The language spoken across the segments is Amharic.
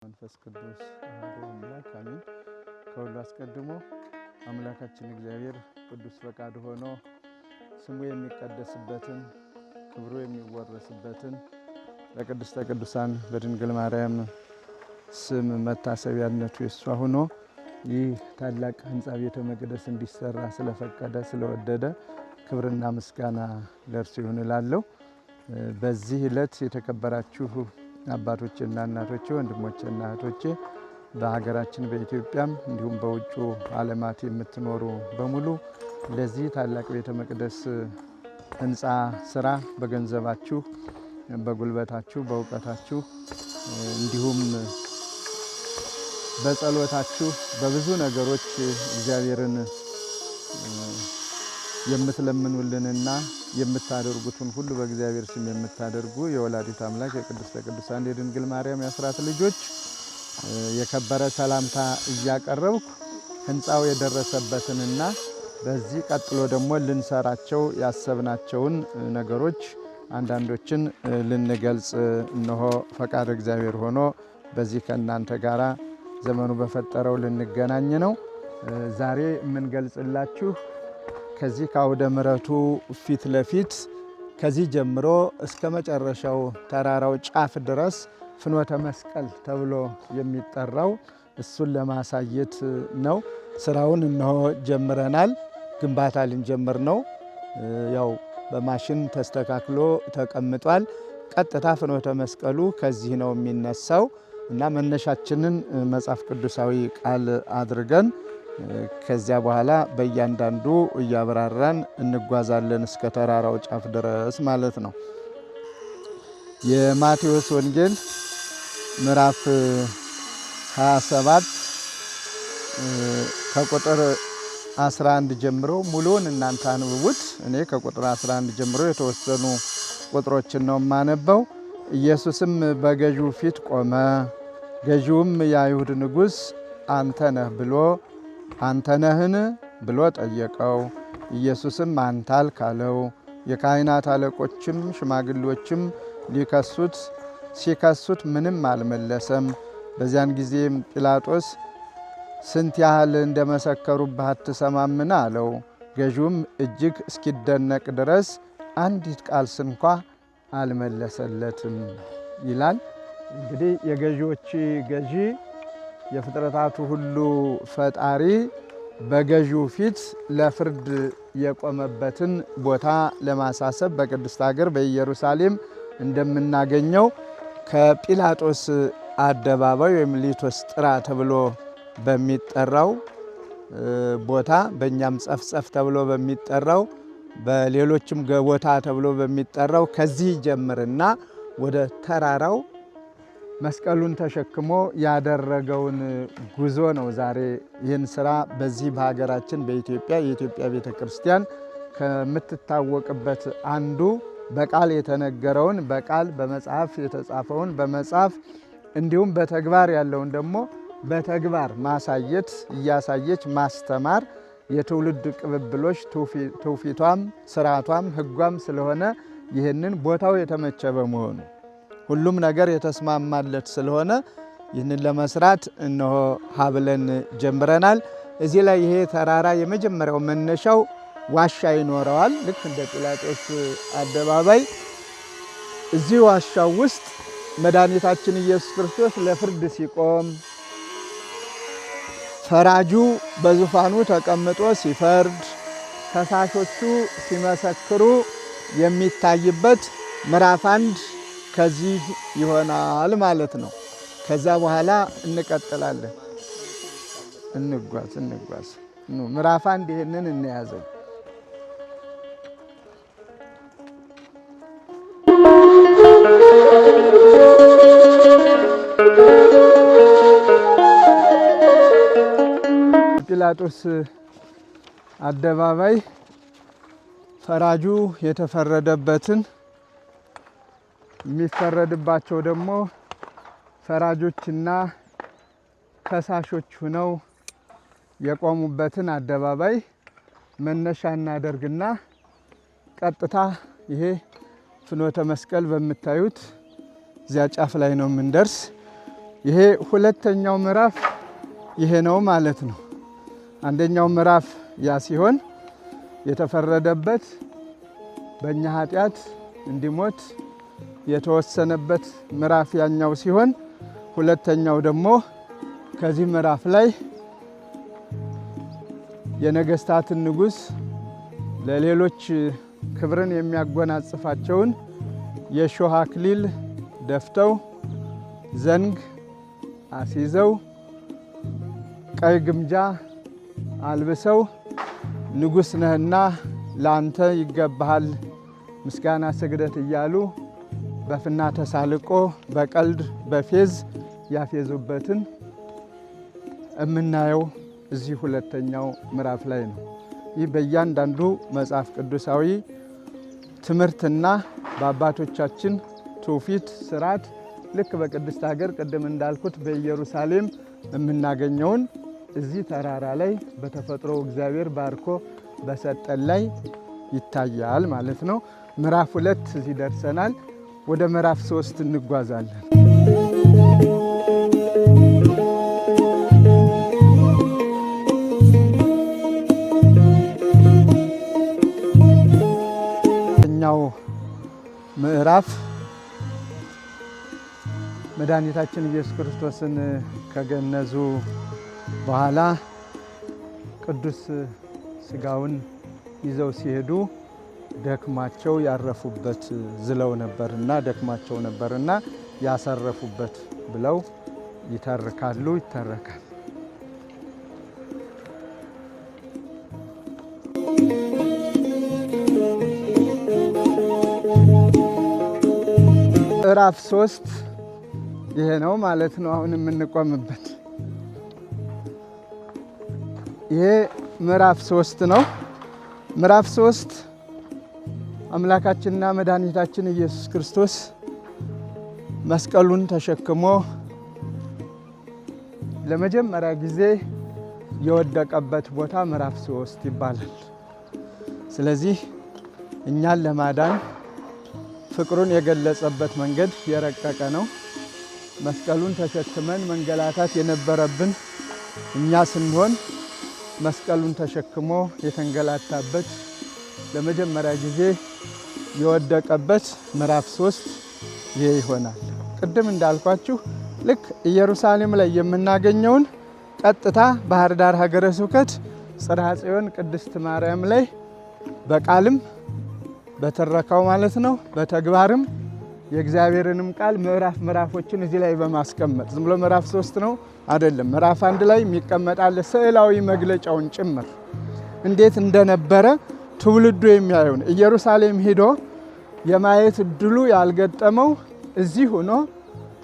መንፈስ ቅዱስ አምላክ አሜን። ከሁሉ አስቀድሞ አምላካችን እግዚአብሔር ቅዱስ ፈቃዱ ሆኖ ስሙ የሚቀደስበትን ክብሩ የሚወረስበትን ለቅድስተ ቅዱሳን በድንግል ማርያም ስም መታሰቢያነቱ የሷ ሆኖ ይህ ታላቅ ሕንጻ ቤተ መቅደስ እንዲሰራ ስለፈቀደ ስለወደደ ክብርና ምስጋና ለእርሱ ይሁን እላለሁ። በዚህ ዕለት የተከበራችሁ አባቶችና እናቶቼ ወንድሞቼና እህቶቼ በሀገራችን በኢትዮጵያም እንዲሁም በውጭ ዓለማት የምትኖሩ በሙሉ ለዚህ ታላቅ ቤተ መቅደስ ሕንጻ ስራ በገንዘባችሁ፣ በጉልበታችሁ፣ በእውቀታችሁ እንዲሁም በጸሎታችሁ በብዙ ነገሮች እግዚአብሔርን የምትለምኑልንና የምታደርጉትን ሁሉ በእግዚአብሔር ስም የምታደርጉ የወላዲት አምላክ የቅድስተ ቅዱሳን የድንግል ማርያም የአስራት ልጆች የከበረ ሰላምታ እያቀረብኩ ሕንጻው የደረሰበትንና በዚህ ቀጥሎ ደግሞ ልንሰራቸው ያሰብናቸውን ነገሮች አንዳንዶችን ልንገልጽ እነሆ ፈቃድ እግዚአብሔር ሆኖ በዚህ ከእናንተ ጋራ ዘመኑ በፈጠረው ልንገናኝ ነው። ዛሬ የምንገልጽላችሁ ከዚህ ከአውደ ምሕረቱ ፊት ለፊት ከዚህ ጀምሮ እስከ መጨረሻው ተራራው ጫፍ ድረስ ፍኖተ መስቀል ተብሎ የሚጠራው እሱን ለማሳየት ነው። ስራውን እነሆ ጀምረናል። ግንባታ ልንጀምር ነው። ያው በማሽን ተስተካክሎ ተቀምጧል። ቀጥታ ፍኖተ መስቀሉ ከዚህ ነው የሚነሳው እና መነሻችንን መጽሐፍ ቅዱሳዊ ቃል አድርገን ከዚያ በኋላ በእያንዳንዱ እያብራራን እንጓዛለን እስከ ተራራው ጫፍ ድረስ ማለት ነው። የማቴዎስ ወንጌል ምዕራፍ 27 ከቁጥር 11 ጀምሮ ሙሉውን እናንተ አንብቡት። እኔ ከቁጥር 11 ጀምሮ የተወሰኑ ቁጥሮችን ነው የማነበው። ኢየሱስም በገዢው ፊት ቆመ። ገዢውም የአይሁድ ንጉሥ አንተ ነህ አንተ ነህን ብሎ ጠየቀው። ኢየሱስም አንተ አልክ አለው። የካህናት አለቆችም ሽማግሌዎችም ሲከሱት ምንም አልመለሰም። በዚያን ጊዜም ጲላጦስ ስንት ያህል እንደመሰከሩብህ አትሰማምን አለው። ገዢውም እጅግ እስኪደነቅ ድረስ አንዲት ቃል ስንኳ አልመለሰለትም ይላል። እንግዲህ የገዢዎች ገዢ የፍጥረታቱ ሁሉ ፈጣሪ በገዢው ፊት ለፍርድ የቆመበትን ቦታ ለማሳሰብ በቅድስት ሀገር በኢየሩሳሌም እንደምናገኘው ከጲላጦስ አደባባይ ወይም ሊቶስጥራ ተብሎ በሚጠራው ቦታ በእኛም ጸፍጸፍ ተብሎ በሚጠራው በሌሎችም ገቦታ ተብሎ በሚጠራው ከዚህ ጀምርና ወደ ተራራው መስቀሉን ተሸክሞ ያደረገውን ጉዞ ነው። ዛሬ ይህን ስራ በዚህ በሀገራችን በኢትዮጵያ የኢትዮጵያ ቤተ ክርስቲያን ከምትታወቅበት አንዱ በቃል የተነገረውን በቃል በመጽሐፍ የተጻፈውን በመጽሐፍ እንዲሁም በተግባር ያለውን ደግሞ በተግባር ማሳየት እያሳየች ማስተማር የትውልድ ቅብብሎች ትውፊቷም ስርዓቷም ሕጓም ስለሆነ ይህንን ቦታው የተመቸ በመሆኑ ሁሉም ነገር የተስማማለት ስለሆነ ይህንን ለመስራት እነሆ ሀብለን ጀምረናል። እዚህ ላይ ይሄ ተራራ የመጀመሪያው መነሻው ዋሻ ይኖረዋል። ልክ እንደ ጲላጦስ አደባባይ እዚህ ዋሻው ውስጥ መድኃኒታችን ኢየሱስ ክርስቶስ ለፍርድ ሲቆም ፈራጁ በዙፋኑ ተቀምጦ ሲፈርድ ከሳሾቹ ሲመሰክሩ የሚታይበት ምዕራፍ 1 ከዚህ ይሆናል ማለት ነው። ከዛ በኋላ እንቀጥላለን። እንጓዝ ምዕራፍ 1 ይሄንን እንያዘው። ጲላጦስ አደባባይ ፈራጁ የተፈረደበትን የሚፈረድባቸው ደግሞ ፈራጆችና ከሳሾች ሆነው የቆሙበትን አደባባይ መነሻ እናደርግና ቀጥታ ይሄ ፍኖተ መስቀል በምታዩት እዚያ ጫፍ ላይ ነው የምንደርስ። ይሄ ሁለተኛው ምዕራፍ ይሄ ነው ማለት ነው። አንደኛው ምዕራፍ ያ ሲሆን የተፈረደበት በእኛ ኃጢአት እንዲሞት የተወሰነበት ምዕራፍ ያኛው ሲሆን ሁለተኛው ደግሞ ከዚህ ምዕራፍ ላይ የነገስታትን ንጉስ ለሌሎች ክብርን የሚያጎናጽፋቸውን የሾህ አክሊል ደፍተው ዘንግ አስይዘው ቀይ ግምጃ አልብሰው ንጉስ ነህና ላንተ ይገባሃል ምስጋና ስግደት እያሉ በፍና ተሳልቆ በቀልድ በፌዝ ያፌዙበትን እምናየው እዚህ ሁለተኛው ምዕራፍ ላይ ነው። ይህ በእያንዳንዱ መጽሐፍ ቅዱሳዊ ትምህርትና በአባቶቻችን ትውፊት ስርዓት ልክ በቅድስት ሀገር ቅድም እንዳልኩት በኢየሩሳሌም የምናገኘውን እዚህ ተራራ ላይ በተፈጥሮ እግዚአብሔር ባርኮ በሰጠን ላይ ይታያል ማለት ነው። ምዕራፍ 2 እዚህ ደርሰናል። ወደ ምዕራፍ 3 እንጓዛለን። ኛው ምዕራፍ መድኃኒታችን ኢየሱስ ክርስቶስን ከገነዙ በኋላ ቅዱስ ሥጋውን ይዘው ሲሄዱ ደክማቸው ያረፉበት ዝለው ነበርና ደክማቸው ነበርና ያሰረፉበት ብለው ይተርካሉ ይተረካል። ምዕራፍ 3 ይሄ ነው ማለት ነው። አሁን የምንቆምበት ይሄ ምዕራፍ 3 ነው። ምዕራፍ 3 አምላካችንና መድኃኒታችን ኢየሱስ ክርስቶስ መስቀሉን ተሸክሞ ለመጀመሪያ ጊዜ የወደቀበት ቦታ ምዕራፍ 3 ይባላል። ስለዚህ እኛን ለማዳን ፍቅሩን የገለጸበት መንገድ የረቀቀ ነው። መስቀሉን ተሸክመን መንገላታት የነበረብን እኛ ስንሆን መስቀሉን ተሸክሞ የተንገላታበት ለመጀመሪያ ጊዜ የወደቀበት ምዕራፍ 3 ይሄ ይሆናል። ቅድም እንዳልኳችሁ ልክ ኢየሩሳሌም ላይ የምናገኘውን ቀጥታ ባህር ዳር ሀገረ ስብከት ጽርሐ ጽዮን ቅድስት ማርያም ላይ በቃልም በተረካው ማለት ነው በተግባርም የእግዚአብሔርንም ቃል ምዕራፎችን እዚህ ላይ በማስቀመጥ ዝም ብሎ ምዕራፍ 3 ነው አይደለም። ምዕራፍ 1 ላይ የሚቀመጣል ስዕላዊ መግለጫውን ጭምር እንዴት እንደነበረ ትውልዱ የሚያየውን ኢየሩሳሌም ሄዶ የማየት እድሉ ያልገጠመው እዚህ ሆኖ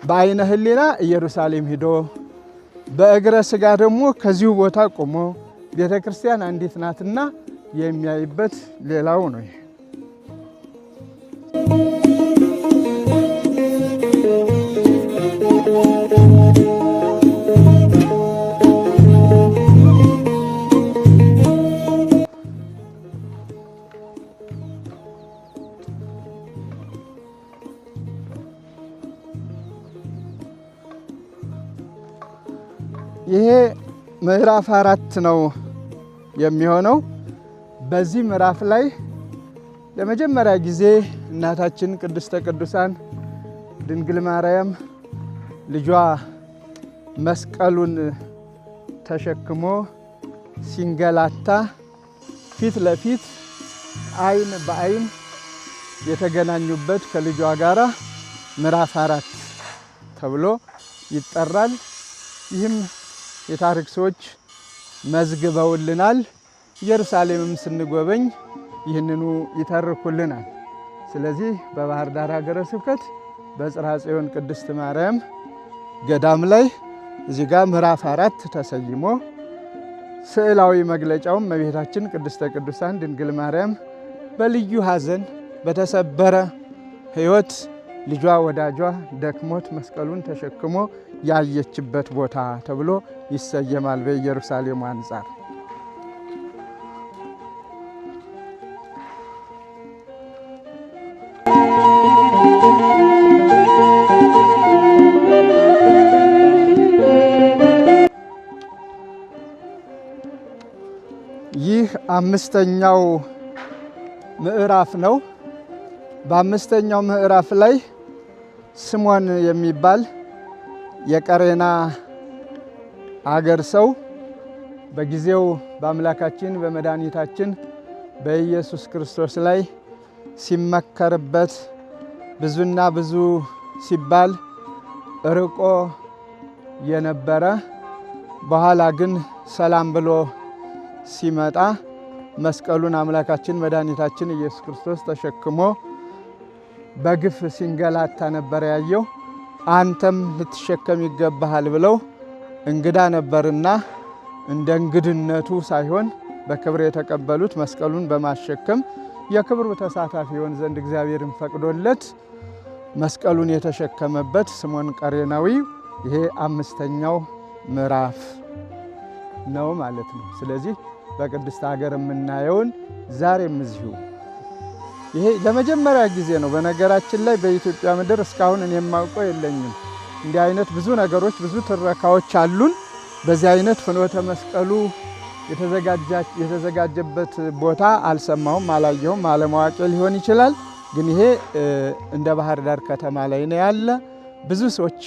በአይነ ህሊና ኢየሩሳሌም ሄዶ በእግረ ስጋ ደግሞ ከዚሁ ቦታ ቆሞ ቤተክርስቲያን አንዲት ናትና የሚያይበት ሌላው ነው። ይሄ ምዕራፍ 4 ነው የሚሆነው። በዚህ ምዕራፍ ላይ ለመጀመሪያ ጊዜ እናታችን ቅድስተ ቅዱሳን ድንግል ማርያም ልጇ መስቀሉን ተሸክሞ ሲንገላታ ፊት ለፊት አይን በአይን የተገናኙበት ከልጇ ጋራ ምዕራፍ 4 ተብሎ ይጠራል። ይህም የታሪክ ሰዎች መዝግበውልናል። ኢየሩሳሌምም ስንጎበኝ ይህንኑ ይተርኩልናል። ስለዚህ በባህር ዳር ሀገረ ስብከት በጽርሐ ጽዮን ቅድስት ማርያም ገዳም ላይ እዚህ ጋር ምዕራፍ 4 ተሰይሞ ስዕላዊ መግለጫውም እመቤታችን ቅድስተ ቅዱሳን ድንግል ማርያም በልዩ ሐዘን በተሰበረ ሕይወት ልጇ ወዳጇ ደክሞት መስቀሉን ተሸክሞ ያየችበት ቦታ ተብሎ ይሰየማል በኢየሩሳሌም አንጻር። ይህ አምስተኛው ምዕራፍ ነው። በአምስተኛው ምዕራፍ ላይ ስምዖን የሚባል የቀሬና አገር ሰው በጊዜው በአምላካችን በመድኃኒታችን በኢየሱስ ክርስቶስ ላይ ሲመከርበት ብዙና ብዙ ሲባል ርቆ የነበረ በኋላ ግን ሰላም ብሎ ሲመጣ መስቀሉን አምላካችን መድኃኒታችን ኢየሱስ ክርስቶስ ተሸክሞ በግፍ ሲንገላታ ነበር ያየው። አንተም ልትሸከም ይገባሃል ብለው እንግዳ ነበርና እንደ እንግድነቱ ሳይሆን በክብር የተቀበሉት መስቀሉን በማሸከም የክብሩ ተሳታፊ ይሆን ዘንድ እግዚአብሔርን ፈቅዶለት መስቀሉን የተሸከመበት ስምዖን ቀሬናዊ ይሄ አምስተኛው ምዕራፍ ነው ማለት ነው። ስለዚህ በቅድስት ሀገር የምናየውን ዛሬም እዚሁ ይሄ ለመጀመሪያ ጊዜ ነው። በነገራችን ላይ በኢትዮጵያ ምድር እስካሁን እኔ የማውቀው የለኝም። እንዲህ አይነት ብዙ ነገሮች ብዙ ትረካዎች አሉን። በዚህ አይነት ፍኖተ መስቀሉ የተዘጋጀበት ቦታ አልሰማሁም፣ አላየሁም። አለማዋቂ ሊሆን ይችላል። ግን ይሄ እንደ ባህር ዳር ከተማ ላይ ነው ያለ። ብዙ ሰዎች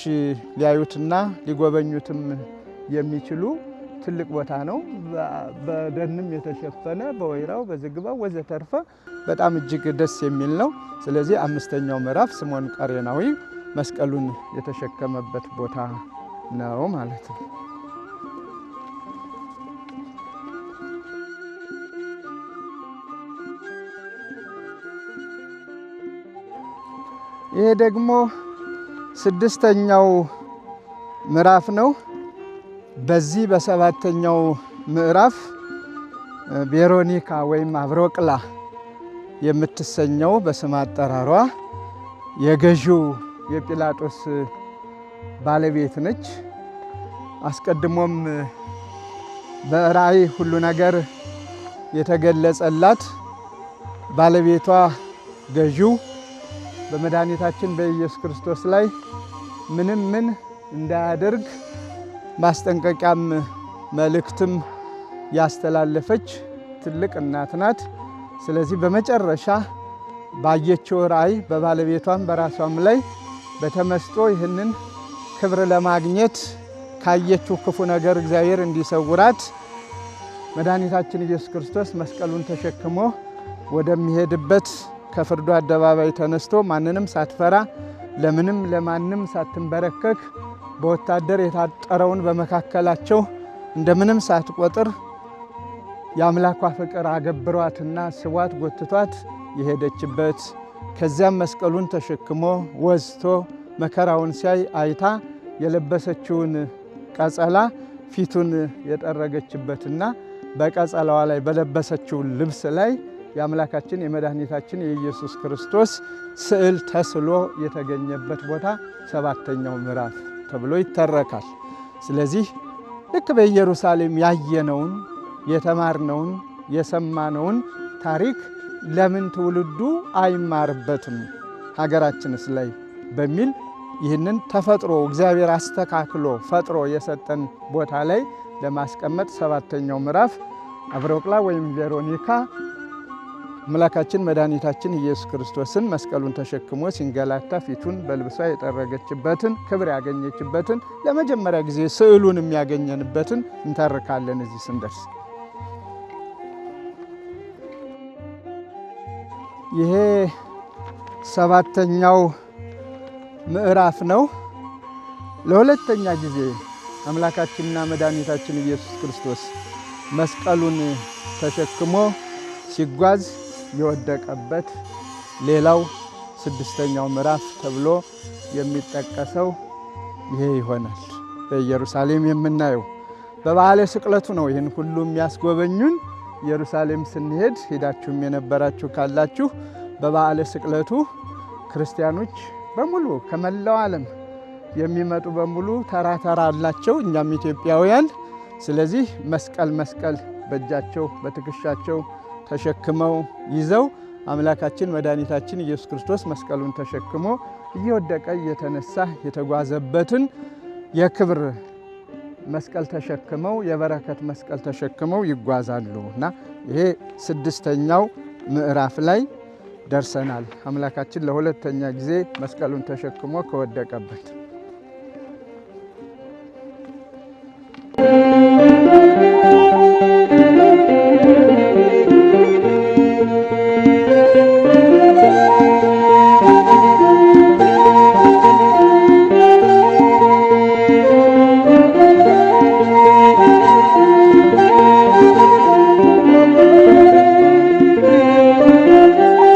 ሊያዩትና ሊጎበኙትም የሚችሉ ትልቅ ቦታ ነው። በደንም የተሸፈነ በወይራው በዝግባው ወዘተርፈ በጣም እጅግ ደስ የሚል ነው። ስለዚህ አምስተኛው ምዕራፍ ስምዖን ቀሬናዊ መስቀሉን የተሸከመበት ቦታ ነው ማለት ነው። ይሄ ደግሞ ስድስተኛው ምዕራፍ ነው። በዚህ በሰባተኛው ምዕራፍ ቬሮኒካ ወይም አብሮቅላ የምትሰኘው በስም አጠራሯ የገዢው የጲላጦስ ባለቤት ነች። አስቀድሞም በራእይ ሁሉ ነገር የተገለጸላት ባለቤቷ ገዢው በመድኃኒታችን በኢየሱስ ክርስቶስ ላይ ምንም ምን እንዳያደርግ ማስጠንቀቂያም መልእክትም ያስተላለፈች ትልቅ እናት ናት። ስለዚህ በመጨረሻ ባየችው ራእይ በባለቤቷም በራሷም ላይ በተመስጦ ይህንን ክብር ለማግኘት ካየችው ክፉ ነገር እግዚአብሔር እንዲሰውራት መድኃኒታችን ኢየሱስ ክርስቶስ መስቀሉን ተሸክሞ ወደሚሄድበት ከፍርዱ አደባባይ ተነስቶ ማንንም ሳትፈራ ለምንም ለማንም ሳትንበረከክ በወታደር የታጠረውን በመካከላቸው እንደምንም ሳትቆጥር የአምላኳ ፍቅር አገብሯትና ስቧት ጎትቷት የሄደችበት ከዚያም መስቀሉን ተሸክሞ ወዝቶ መከራውን ሲያይ አይታ የለበሰችውን ቀጸላ ፊቱን የጠረገችበትና በቀጸላዋ ላይ በለበሰችው ልብስ ላይ የአምላካችን የመድኃኒታችን የኢየሱስ ክርስቶስ ስዕል ተስሎ የተገኘበት ቦታ ሰባተኛው ምዕራፍ ተብሎ ይተረካል። ስለዚህ ልክ በኢየሩሳሌም ያየነውን የተማርነውን የሰማነውን ታሪክ ለምን ትውልዱ አይማርበትም ሀገራችንስ ላይ በሚል ይህንን ተፈጥሮ እግዚአብሔር አስተካክሎ ፈጥሮ የሰጠን ቦታ ላይ ለማስቀመጥ ሰባተኛው ምዕራፍ አብሮቅላ ወይም ቬሮኒካ አምላካችን መድኃኒታችን ኢየሱስ ክርስቶስን መስቀሉን ተሸክሞ ሲንገላታ ፊቱን በልብሷ የጠረገችበትን ክብር ያገኘችበትን ለመጀመሪያ ጊዜ ስዕሉን የሚያገኘንበትን እንተርካለን እዚህ ስንደርስ። ይሄ ሰባተኛው ምዕራፍ ነው። ለሁለተኛ ጊዜ አምላካችንና መድኃኒታችን ኢየሱስ ክርስቶስ መስቀሉን ተሸክሞ ሲጓዝ የወደቀበት ሌላው ስድስተኛው ምዕራፍ ተብሎ የሚጠቀሰው ይሄ ይሆናል። በኢየሩሳሌም የምናየው በበዓለ ስቅለቱ ነው። ይህን ሁሉ የሚያስጎበኙን ኢየሩሳሌም ስንሄድ ሄዳችሁም የነበራችሁ ካላችሁ በበዓለ ስቅለቱ ክርስቲያኖች በሙሉ ከመላው ዓለም የሚመጡ በሙሉ ተራ ተራ አላቸው፣ እኛም ኢትዮጵያውያን። ስለዚህ መስቀል በእጃቸው በትከሻቸው ተሸክመው ይዘው አምላካችን መድኃኒታችን ኢየሱስ ክርስቶስ መስቀሉን ተሸክሞ እየወደቀ እየተነሳ የተጓዘበትን የክብር መስቀል ተሸክመው የበረከት መስቀል ተሸክመው ይጓዛሉ እና ይሄ 6ኛው ምዕራፍ ላይ ደርሰናል። አምላካችን ለሁለተኛ ጊዜ መስቀሉን ተሸክሞ ከወደቀበት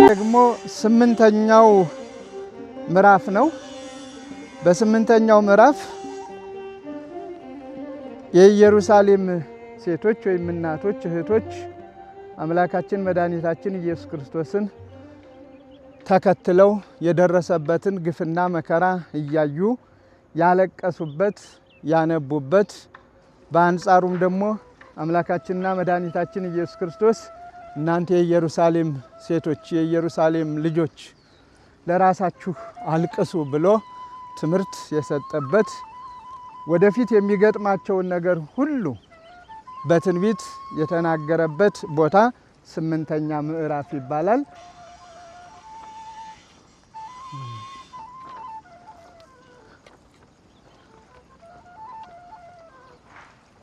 ደግሞ 8ኛው ምዕራፍ ነው። በ8ኛው ምዕራፍ የኢየሩሳሌም ሴቶች ወይም እናቶች እህቶች አምላካችን መድኃኒታችን ኢየሱስ ክርስቶስን ተከትለው የደረሰበትን ግፍና መከራ እያዩ ያለቀሱበት ያነቡበት፣ በአንጻሩም ደግሞ አምላካችንና መድኃኒታችን ኢየሱስ ክርስቶስ እናንተ የኢየሩሳሌም ሴቶች የኢየሩሳሌም ልጆች ለራሳችሁ አልቅሱ ብሎ ትምህርት የሰጠበት፣ ወደፊት የሚገጥማቸውን ነገር ሁሉ በትንቢት የተናገረበት ቦታ 8ኛ ምዕራፍ ይባላል።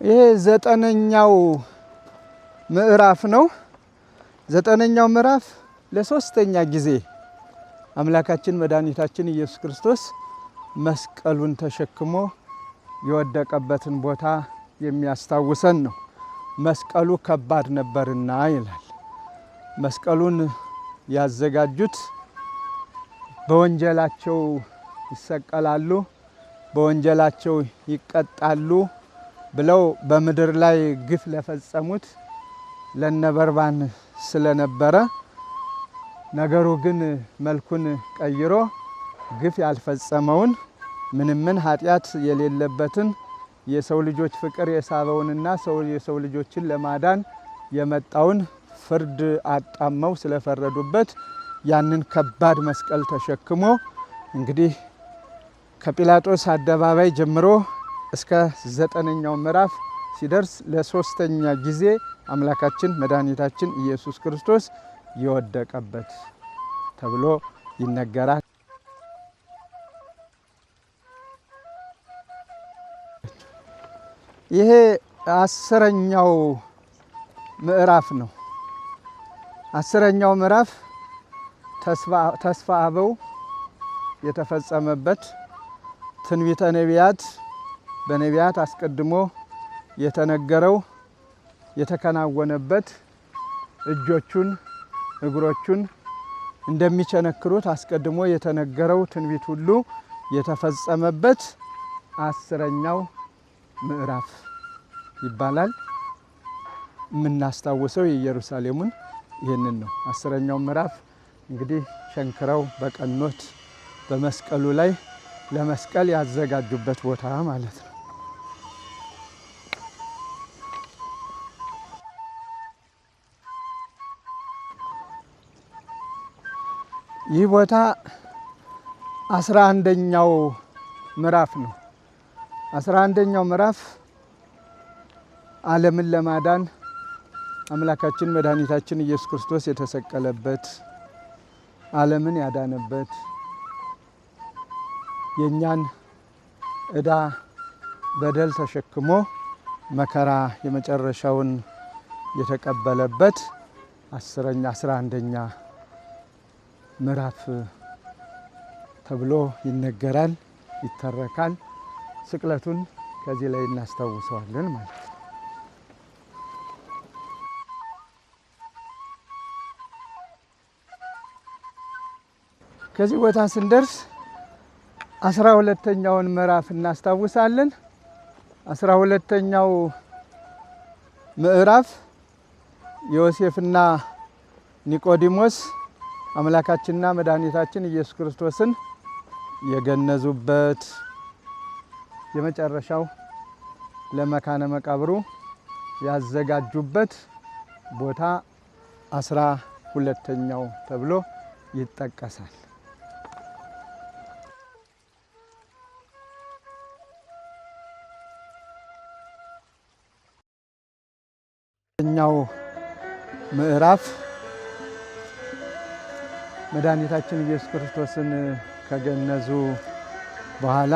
ይሄ 9ኛው ምዕራፍ ነው። 9ኛው ምዕራፍ ለ3ኛ ጊዜ አምላካችን መድኃኒታችን ኢየሱስ ክርስቶስ መስቀሉን ተሸክሞ የወደቀበትን ቦታ የሚያስታውሰን ነው። መስቀሉ ከባድ ነበርና ይላል። መስቀሉን ያዘጋጁት በወንጀላቸው ይሰቀላሉ፣ በወንጀላቸው ይቀጣሉ ብለው በምድር ላይ ግፍ ለፈጸሙት ለነበርባን ስለነበረ፣ ነገሩ ግን መልኩን ቀይሮ ግፍ ያልፈጸመውን ምንምን ኃጢአት የሌለበትን የሰው ልጆች ፍቅር የሳበውንና የሰው ልጆችን ለማዳን የመጣውን ፍርድ አጣመው ስለፈረዱበት ያንን ከባድ መስቀል ተሸክሞ እንግዲህ ከጲላጦስ አደባባይ ጀምሮ እስከ 9ኛው ምዕራፍ ሲደርስ ለ3ኛ ጊዜ አምላካችን መድኃኒታችን ኢየሱስ ክርስቶስ የወደቀበት ተብሎ ይነገራል። ይሄ 10ኛው ምዕራፍ ነው። 10ኛው ምዕራፍ ተስፋ አበው የተፈጸመበት፣ ትንቢተ ነቢያት በነቢያት አስቀድሞ የተነገረው የተከናወነበት፣ እጆቹን እግሮቹን እንደሚቸነክሩት አስቀድሞ የተነገረው ትንቢት ሁሉ የተፈጸመበት 10ኛው ምዕራፍ ይባላል። የምናስታውሰው የኢየሩሳሌሙን ይህንን ነው። 10ኛው ምዕራፍ እንግዲህ ሸንክረው በቀኖት በመስቀሉ ላይ ለመስቀል ያዘጋጁበት ቦታ ማለት ነው። ይህ ቦታ 11ኛው ምዕራፍ ነው። 11ኛው ምዕራፍ ዓለምን ለማዳን አምላካችን መድኃኒታችን ኢየሱስ ክርስቶስ የተሰቀለበት፣ ዓለምን ያዳነበት፣ የእኛን ዕዳ በደል ተሸክሞ መከራ የመጨረሻውን የተቀበለበት 11ኛ ምዕራፍ ተብሎ ይነገራል፣ ይተረካል። ስቅለቱን ከዚህ ላይ እናስታውሰዋለን ማለት ነው። ከዚህ ቦታ ስንደርስ 12ኛውን ምዕራፍ እናስታውሳለን። 12ኛው ምዕራፍ ዮሴፍና ኒቆዲሞስ አምላካችንና መድኃኒታችን ኢየሱስ ክርስቶስን የገነዙበት፣ የመጨረሻው ለመካነ መቃብሩ ያዘጋጁበት ቦታ 12ኛው ተብሎ ይጠቀሳል። ኛው ምዕራፍ መድኃኒታችን ኢየሱስ ክርስቶስን ከገነዙ በኋላ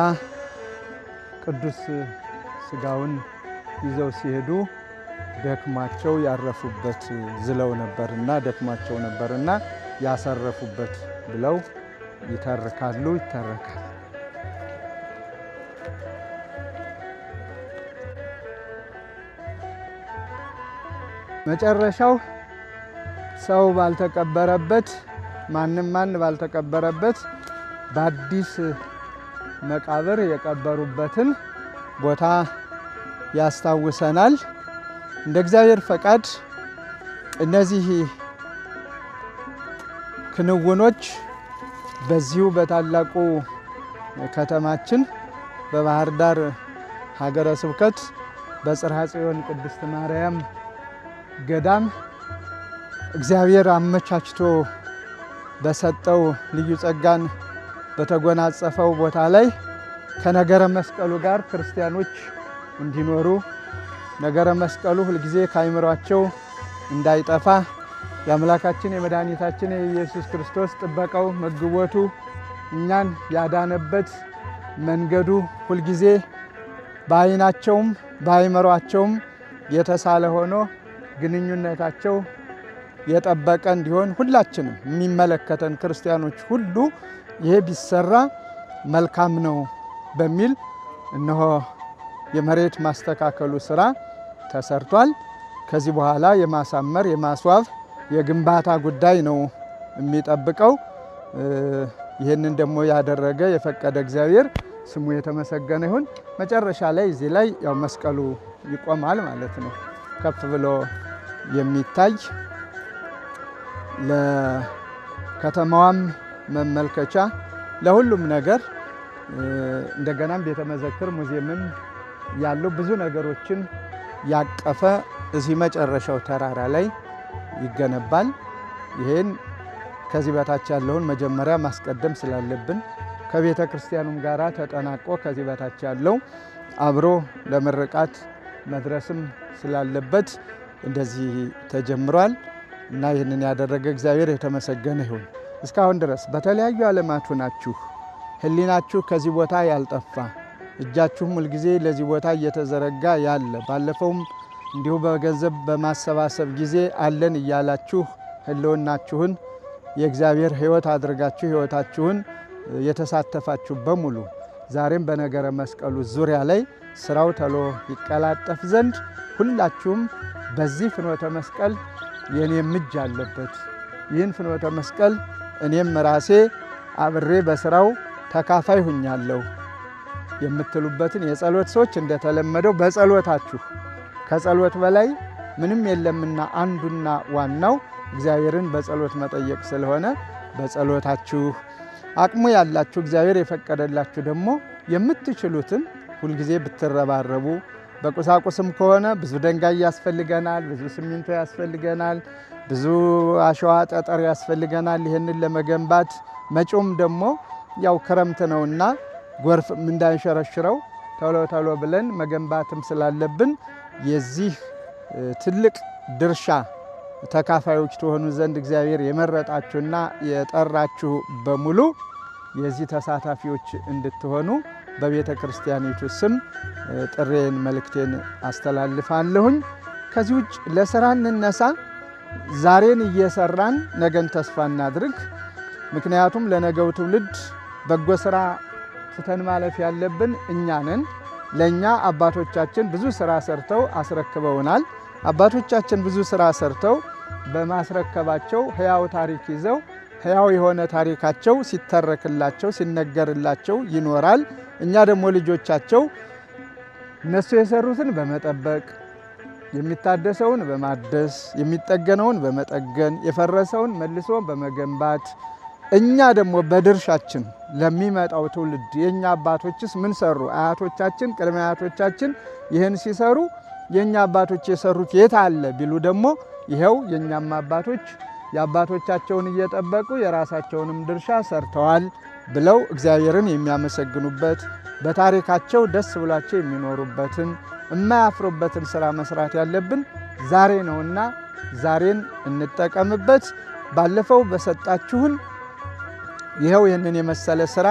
ቅዱስ ሥጋውን ይዘው ሲሄዱ ደክማቸው ያረፉበት ዝለው ነበርና ደክማቸው ነበርና ያሳረፉበት ብለው ይተርካሉ ይተረካል። መጨረሻው ሰው ባልተቀበረበት ማን ባልተቀበረበት በአዲስ መቃብር የቀበሩበትን ቦታ ያስታውሰናል። እንደ እግዚአብሔር ፈቃድ እነዚህ ክንውኖች በዚሁ በታላቁ ከተማችን በባህር ዳር ሀገረ ስብከት በጽርሐ ጽዮን ቅድስት ማርያም ገዳም እግዚአብሔር አመቻችቶ በሰጠው ልዩ ጸጋን በተጎናጸፈው ቦታ ላይ ከነገረ መስቀሉ ጋር ክርስቲያኖች እንዲኖሩ ነገረ መስቀሉ ሁልጊዜ ከአይምሯቸው እንዳይጠፋ የአምላካችን የመድኃኒታችን የኢየሱስ ክርስቶስ ጥበቃው መግቦቱ እኛን ያዳነበት መንገዱ ሁልጊዜ በአይናቸውም በአይምሯቸውም የተሳለ ሆኖ ግንኙነታቸው የጠበቀ እንዲሆን ሁላችንም የሚመለከተን ክርስቲያኖች ሁሉ ይሄ ቢሰራ መልካም ነው በሚል እነሆ የመሬት ማስተካከሉ ስራ ተሰርቷል። ከዚህ በኋላ የማሳመር የማስዋብ የግንባታ ጉዳይ ነው የሚጠብቀው። ይህንን ደግሞ ያደረገ የፈቀደ እግዚአብሔር ስሙ የተመሰገነ ይሁን። መጨረሻ ላይ እዚህ ላይ ያው መስቀሉ ይቆማል ማለት ነው። ከፍ ብሎ የሚታይ ለከተማዋም መመልከቻ ለሁሉም ነገር እንደገናም ቤተ መዘክር ሙዚየምም ያለው ብዙ ነገሮችን ያቀፈ እዚህ መጨረሻው ተራራ ላይ ይገነባል። ይሄን ከዚህ በታች ያለውን መጀመሪያ ማስቀደም ስላለብን ከቤተ ክርስቲያኑም ጋራ ተጠናቆ ከዚህ በታች ያለው አብሮ ለምርቃት መድረስም ስላለበት እንደዚህ ተጀምሯል እና ይህንን ያደረገ እግዚአብሔር የተመሰገነ ይሁን። እስካሁን ድረስ በተለያዩ ዓለማት ሆናችሁ ሕሊናችሁ ከዚህ ቦታ ያልጠፋ እጃችሁም ሁልጊዜ ለዚህ ቦታ እየተዘረጋ ያለ ባለፈውም እንዲሁ በገንዘብ በማሰባሰብ ጊዜ አለን እያላችሁ ሕልውናችሁን የእግዚአብሔር ሕይወት አድርጋችሁ ሕይወታችሁን የተሳተፋችሁ በሙሉ ዛሬም በነገረ መስቀሉ ዙሪያ ላይ ስራው ተሎ ይቀላጠፍ ዘንድ ሁላችሁም በዚህ ፍኖተ መስቀል የኔም እጅ አለበት፣ ይህን ፍኖተ መስቀል እኔም ራሴ አብሬ በስራው ተካፋይ ሁኛለሁ የምትሉበትን የጸሎት ሰዎች እንደተለመደው በጸሎታችሁ ከጸሎት በላይ ምንም የለምና አንዱና ዋናው እግዚአብሔርን በጸሎት መጠየቅ ስለሆነ በጸሎታችሁ አቅሙ ያላችሁ እግዚአብሔር የፈቀደላችሁ ደግሞ የምትችሉትን ሁልጊዜ ብትረባረቡ በቁሳቁስም ከሆነ ብዙ ድንጋይ ያስፈልገናል፣ ብዙ ሲሚንቶ ያስፈልገናል፣ ብዙ አሸዋ ጠጠር ያስፈልገናል። ይህንን ለመገንባት መጪውም ደግሞ ያው ክረምት ነውና ጎርፍ እንዳይሸረሽረው ቶሎ ብለን መገንባትም ስላለብን የዚህ ትልቅ ድርሻ ተካፋዮች ትሆኑ ዘንድ እግዚአብሔር የመረጣችሁና የጠራችሁ በሙሉ የዚህ ተሳታፊዎች እንድትሆኑ በቤተ ክርስቲያኒቱ ስም ጥሬን መልእክቴን አስተላልፋለሁኝ። ከዚህ ውጭ ለስራ እንነሳ። ዛሬን እየሰራን ነገን ተስፋ እናድርግ። ምክንያቱም ለነገው ትውልድ በጎ ስራ ትተን ማለፍ ያለብን እኛ ነን። ለእኛ አባቶቻችን ብዙ ስራ ሰርተው አስረክበውናል። አባቶቻችን ብዙ ስራ ሰርተው በማስረከባቸው ሕያው ታሪክ ይዘው ሕያው የሆነ ታሪካቸው ሲተረክላቸው ሲነገርላቸው ይኖራል። እኛ ደግሞ ልጆቻቸው እነሱ የሰሩትን በመጠበቅ የሚታደሰውን በማደስ የሚጠገነውን በመጠገን የፈረሰውን መልሶ በመገንባት እኛ ደግሞ በድርሻችን ለሚመጣው ትውልድ የኛ አባቶችስ ምን ሰሩ፣ አያቶቻችን ቅድመ አያቶቻችን ይህን ሲሰሩ የኛ አባቶች የሰሩት የት አለ ቢሉ ደግሞ ይሄው የኛም አባቶች የአባቶቻቸውን እየጠበቁ የራሳቸውንም ድርሻ ሰርተዋል ብለው እግዚአብሔርን የሚያመሰግኑበት በታሪካቸው ደስ ብሏቸው የሚኖሩበትን የማያፍሩበትን ስራ መስራት ያለብን ዛሬ ነውና ዛሬን እንጠቀምበት። ባለፈው በሰጣችሁን ይሄው ይህንን የመሰለ ስራ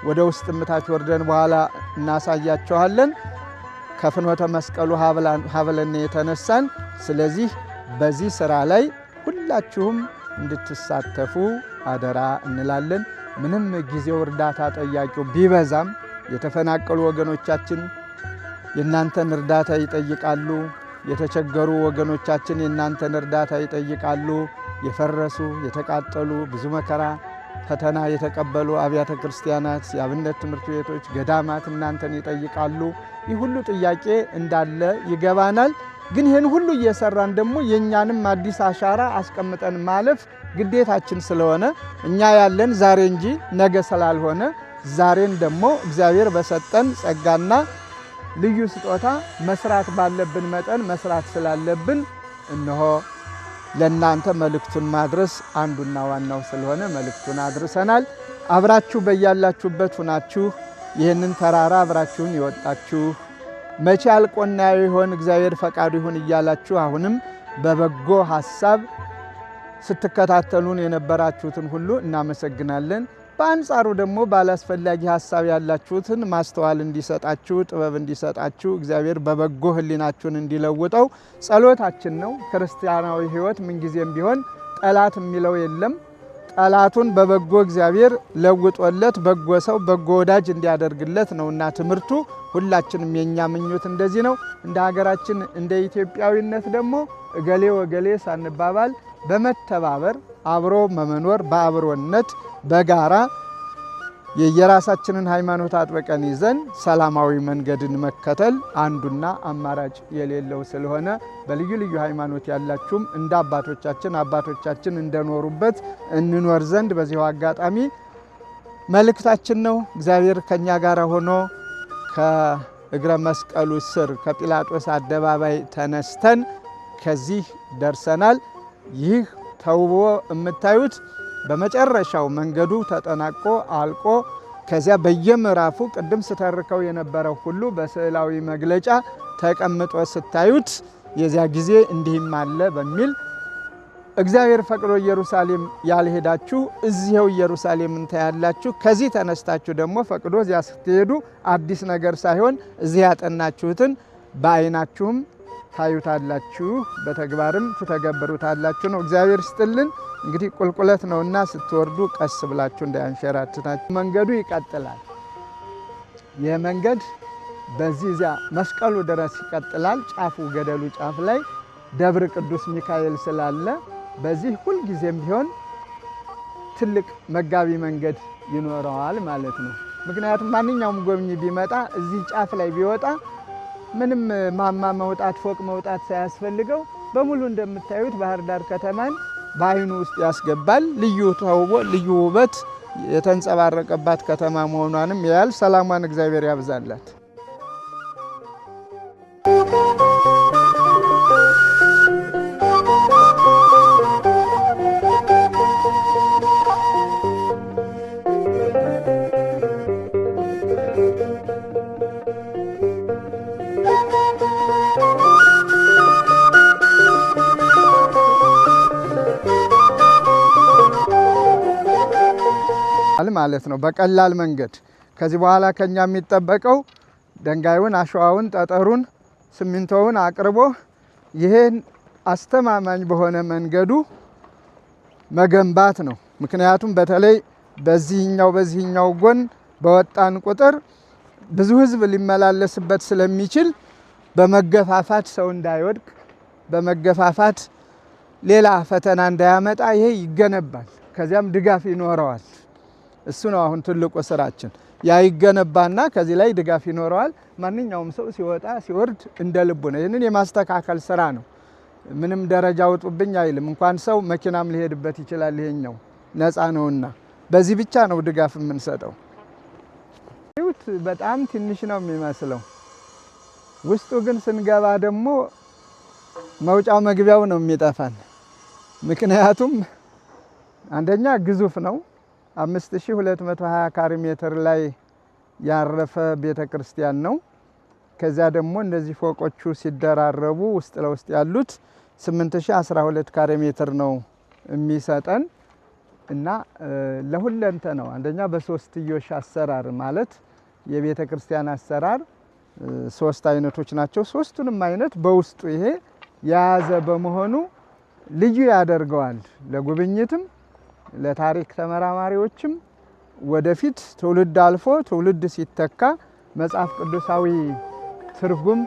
ወደ ውስጥ ምታች ወርደን በኋላ እናሳያችኋለን። ከፍኖተ መስቀሉ ሀብለን የተነሳን። ስለዚህ በዚህ ስራ ላይ ሁላችሁም እንድትሳተፉ አደራ እንላለን። ምንም ጊዜው እርዳታ ጠያቂው ቢበዛም የተፈናቀሉ ወገኖቻችን የእናንተን እርዳታ ይጠይቃሉ። የተቸገሩ ወገኖቻችን የእናንተን እርዳታ ይጠይቃሉ። የፈረሱ የተቃጠሉ ብዙ መከራ ፈተና የተቀበሉ አብያተ ክርስቲያናት፣ የአብነት ትምህርት ቤቶች፣ ገዳማት እናንተን ይጠይቃሉ። ይህ ሁሉ ጥያቄ እንዳለ ይገባናል። ግን ይህን ሁሉ እየሰራን ደግሞ የእኛንም አዲስ አሻራ አስቀምጠን ማለፍ ግዴታችን ስለሆነ እኛ ያለን ዛሬ እንጂ ነገ ስላልሆነ ዛሬን ደግሞ እግዚአብሔር በሰጠን ጸጋና ልዩ ስጦታ መስራት ባለብን መጠን መስራት ስላለብን እነሆ ለእናንተ መልእክቱን ማድረስ አንዱና ዋናው ስለሆነ መልእክቱን አድርሰናል። አብራችሁ በያላችሁበት ሁናችሁ ይህንን ተራራ አብራችሁን ይወጣችሁ መቼ አልቆና ይሆን እግዚአብሔር ፈቃዱ ይሁን እያላችሁ አሁንም በበጎ ሐሳብ ስትከታተሉን የነበራችሁትን ሁሉ እናመሰግናለን። በአንጻሩ ደግሞ ባላስፈላጊ ሐሳብ ያላችሁትን ማስተዋል እንዲሰጣችሁ ጥበብ እንዲሰጣችሁ እግዚአብሔር በበጎ ሕሊናችሁን እንዲለውጠው ጸሎታችን ነው። ክርስቲያናዊ ሕይወት ምንጊዜም ቢሆን ጠላት የሚለው የለም። ጠላቱን በበጎ እግዚአብሔር ለውጦለት በጎ ሰው በጎ ወዳጅ እንዲያደርግለት ነውና ትምህርቱ ሁላችንም የኛ ምኞት እንደዚህ ነው። እንደ ሀገራችን እንደ ኢትዮጵያዊነት ደግሞ እገሌ ወገሌ ሳንባባል በመተባበር አብሮ መመኖር በአብሮነት በጋራ የየራሳችንን ሃይማኖት አጥብቀን ይዘን ሰላማዊ መንገድን መከተል አንዱና አማራጭ የሌለው ስለሆነ በልዩ ልዩ ሃይማኖት ያላችሁም እንደ አባቶቻችን እንደኖሩበት እንኖር ዘንድ በዚሁ አጋጣሚ መልእክታችን ነው። እግዚአብሔር ከኛ ጋር ሆኖ ከእግረ መስቀሉ ስር ከጲላጦስ አደባባይ ተነስተን ከዚህ ደርሰናል። ይህ ተውቦ የምታዩት በመጨረሻው መንገዱ ተጠናቆ አልቆ ከዚያ በየምዕራፉ ቅድም ስተርከው የነበረው ሁሉ በስዕላዊ መግለጫ ተቀምጦ ስታዩት የዚያ ጊዜ እንዲህም አለ በሚል እግዚአብሔር ፈቅዶ ኢየሩሳሌም ያልሄዳችሁ እዚህው ኢየሩሳሌምን ታያላችሁ። ከዚህ ተነስታችሁ ደግሞ ፈቅዶ እዚያ ስትሄዱ አዲስ ነገር ሳይሆን እዚህ ያጠናችሁትን በዓይናችሁም ታዩታላችሁ፣ በተግባርም ትተገብሩታላችሁ ነው። እግዚአብሔር ይስጥልን። እንግዲህ ቁልቁለት ነውና ስትወርዱ ቀስ ብላችሁ እንዳያንሸራትታችሁ። መንገዱ ይቀጥላል። ይህ መንገድ በዚህ እዚያ መስቀሉ ድረስ ይቀጥላል። ጫፉ ገደሉ ጫፍ ላይ ደብረ ቅዱስ ሚካኤል ስላለ በዚህ ሁልጊዜም ቢሆን ትልቅ መጋቢ መንገድ ይኖረዋል ማለት ነው። ምክንያቱም ማንኛውም ጎብኚ ቢመጣ እዚህ ጫፍ ላይ ቢወጣ ምንም ማማ መውጣት ፎቅ መውጣት ሳያስፈልገው በሙሉ እንደምታዩት ባህር ዳር ከተማን በዓይኑ ውስጥ ያስገባል። ልዩ ተውቦ ልዩ ውበት የተንጸባረቀባት ከተማ መሆኗንም ያያል። ሰላሟን እግዚአብሔር ያብዛላት። ማለት ነው በቀላል መንገድ። ከዚህ በኋላ ከኛ የሚጠበቀው ድንጋዩን፣ አሸዋውን፣ ጠጠሩን፣ ሲሚንቶውን አቅርቦ ይሄን አስተማማኝ በሆነ መንገዱ መገንባት ነው። ምክንያቱም በተለይ በዚህኛው ጎን በወጣን ቁጥር ብዙ ሕዝብ ሊመላለስበት ስለሚችል በመገፋፋት ሰው እንዳይወድቅ በመገፋፋት ሌላ ፈተና እንዳያመጣ ይሄ ይገነባል። ከዚያም ድጋፍ ይኖረዋል። እሱ ነው አሁን ትልቁ ስራችን። ያ ይገነባና ከዚህ ላይ ድጋፍ ይኖረዋል። ማንኛውም ሰው ሲወጣ ሲወርድ እንደ ልቡ ነው። ይህንን የማስተካከል ስራ ነው። ምንም ደረጃ ውጡብኝ አይልም። እንኳን ሰው መኪናም ሊሄድበት ይችላል። ይሄኛው ነፃ ነውና በዚህ ብቻ ነው ድጋፍ የምንሰጠው። በጣም ትንሽ ነው የሚመስለው። ውስጡ ግን ስንገባ ደግሞ መውጫው መግቢያው ነው የሚጠፋን። ምክንያቱም አንደኛ ግዙፍ ነው። 5220 ካሬ ሜትር ላይ ያረፈ ቤተ ክርስቲያን ነው። ከዚያ ደግሞ እነዚህ ፎቆቹ ሲደራረቡ ውስጥ ለውስጥ ያሉት 8012 ካሬ ሜትር ነው የሚሰጠን እና ለሁለንተ ነው። አንደኛ በሶስትዮሽ አሰራር ማለት የቤተ ክርስቲያን አሰራር ሶስት አይነቶች ናቸው። ሶስቱንም አይነት በውስጡ ይሄ የያዘ በመሆኑ ልዩ ያደርገዋል። ለጉብኝትም ለታሪክ ተመራማሪዎችም ወደፊት ትውልድ አልፎ ትውልድ ሲተካ መጽሐፍ ቅዱሳዊ ትርጉም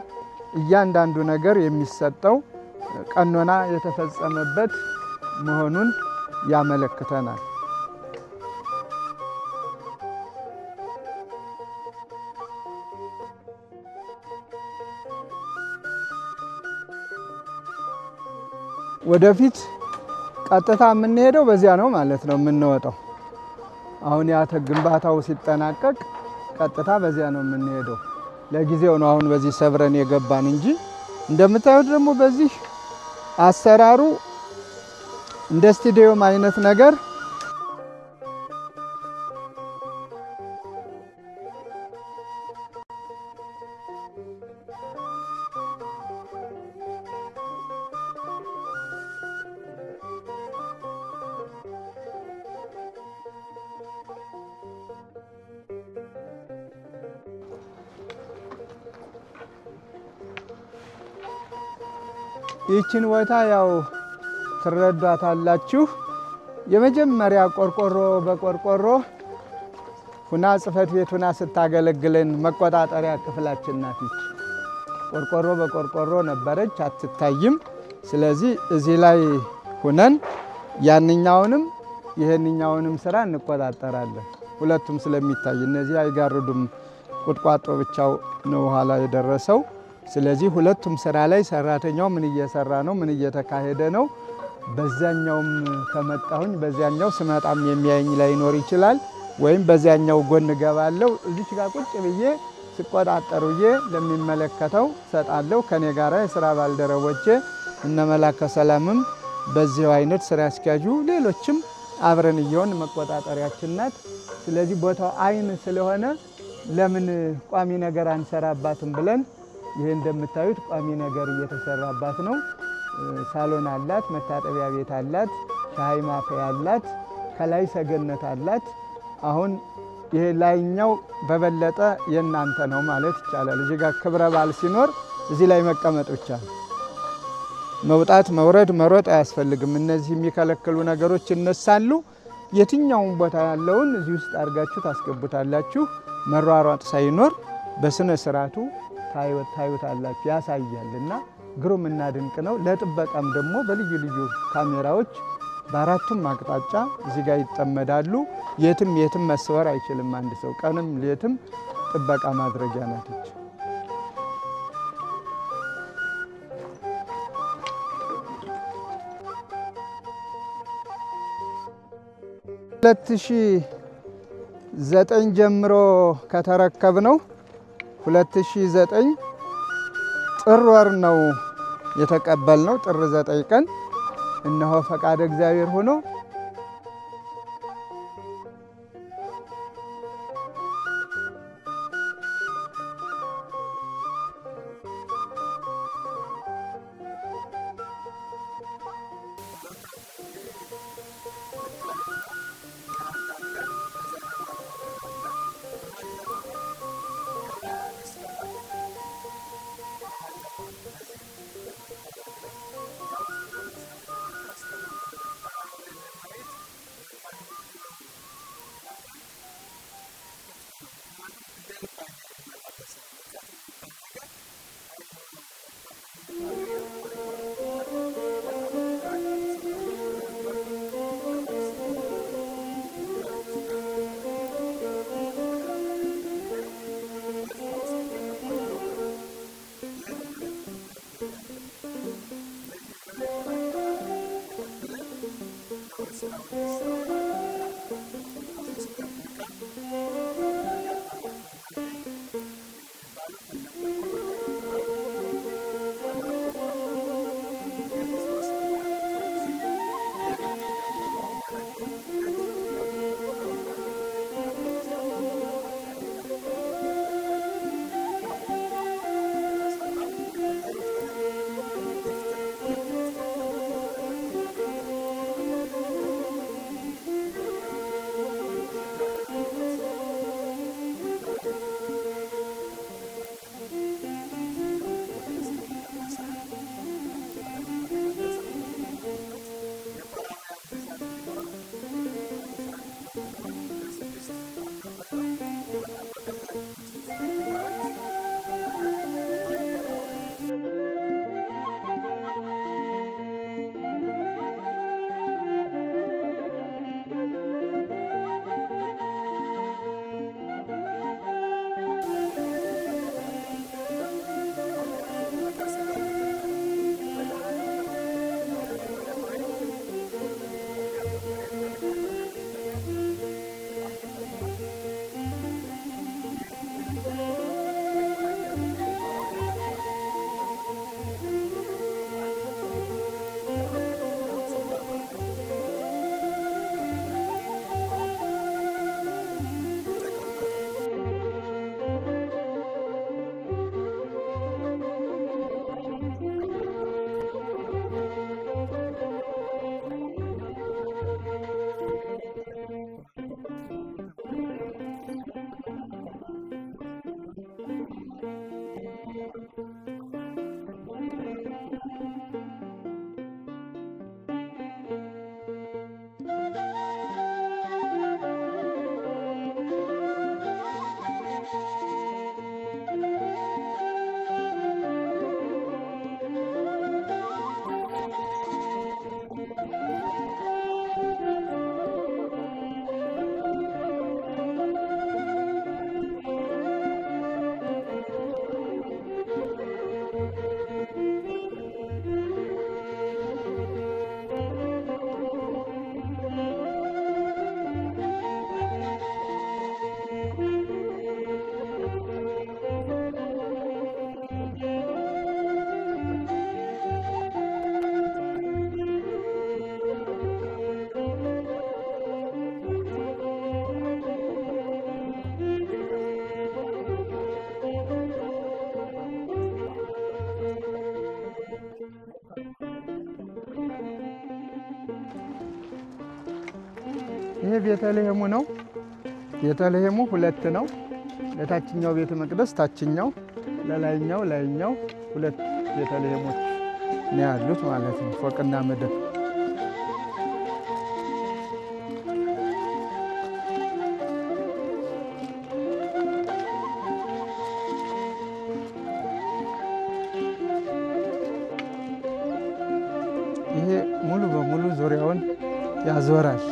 እያንዳንዱ ነገር የሚሰጠው ቀኖና የተፈጸመበት መሆኑን ያመለክተናል። ወደፊት ቀጥታ የምንሄደው በዚያ ነው ማለት ነው የምንወጣው። አሁን ያ ግንባታው ሲጠናቀቅ ቀጥታ በዚያ ነው የምንሄደው። ለጊዜው ነው አሁን በዚህ ሰብረን የገባን እንጂ እንደምታዩት ደግሞ በዚህ አሰራሩ እንደ ስቱዲዮም አይነት ነገር ይህችን ቦታ ያው ትረዷታላችሁ። የመጀመሪያ ቆርቆሮ በቆርቆሮ ሁና ጽሕፈት ቤት ሁና ስታገለግለን መቆጣጠሪያ ክፍላችን ናት። ቆርቆሮ በቆርቆሮ ነበረች፣ አትታይም። ስለዚህ እዚህ ላይ ሁነን ያንኛውንም ይሄንኛውንም ስራ እንቆጣጠራለን። ሁለቱም ስለሚታይ እነዚህ አይጋርዱም። ቁጥቋጦ ብቻው ነው ኋላ የደረሰው። ስለዚህ ሁለቱም ስራ ላይ ሰራተኛው ምን እየሰራ ነው፣ ምን እየተካሄደ ነው። በዛኛውም ከመጣሁኝ በዛኛው ስመጣም የሚያየኝ ላይኖር ይችላል። ወይም በዛኛው ጎን ገባለሁ። እዚች ጋር ቁጭ ብዬ ስቆጣጠሩዬ ለሚመለከተው ሰጣለሁ። ከኔ ጋራ የስራ ባልደረቦቼ እነ መላከ ሰላምም በዚያው አይነት ስራ አስኪያጁ ሌሎችም አብረን እየሆን መቆጣጠሪያችን ናት። ስለዚህ ቦታው አይን ስለሆነ ለምን ቋሚ ነገር አንሰራባትም ብለን ይሄ እንደምታዩት ቋሚ ነገር እየተሰራባት ነው። ሳሎን አላት፣ መታጠቢያ ቤት አላት፣ ሻይ ማፍያ አላት፣ ከላይ ሰገነት አላት። አሁን ይሄ ላይኛው በበለጠ የናንተ ነው ማለት ይቻላል። እዚህ ጋር ክብረ በዓል ሲኖር እዚህ ላይ መቀመጥ ብቻ ነው። መውጣት መውረድ መሮጥ አያስፈልግም። እነዚህ የሚከለክሉ ነገሮች ይነሳሉ። የትኛውን ቦታ ያለውን እዚህ ውስጥ አድርጋችሁ ታስገቡታላችሁ። መሯሯጥ ሳይኖር በስነ ስርዓቱ ታዩታላችሁ፣ ያሳያልና ግሩም እና ድንቅ ነው። ለጥበቃም ደግሞ በልዩ ልዩ ካሜራዎች በአራቱም አቅጣጫ እዚህ ጋር ይጠመዳሉ። የትም የትም መሰወር አይችልም አንድ ሰው። ቀንም ሌትም ጥበቃ ማድረጊያ ናት። 2009 ጀምሮ ከተረከብነው 2009 ጥር ወር ነው የተቀበልነው። ጥር 9 ቀን እነሆ ፈቃደ እግዚአብሔር ሆኖ ይሄ ቤተልሔሙ ነው። ቤተልሔሙ ሁለት ነው። ለታችኛው ቤተ መቅደስ ታችኛው፣ ለላይኛው ላይኛው ሁለት ቤተልሔሞች ነው ያሉት ማለት ነው፣ ፎቅና ምድር። ይሄ ሙሉ በሙሉ ዙሪያውን ያዞራል።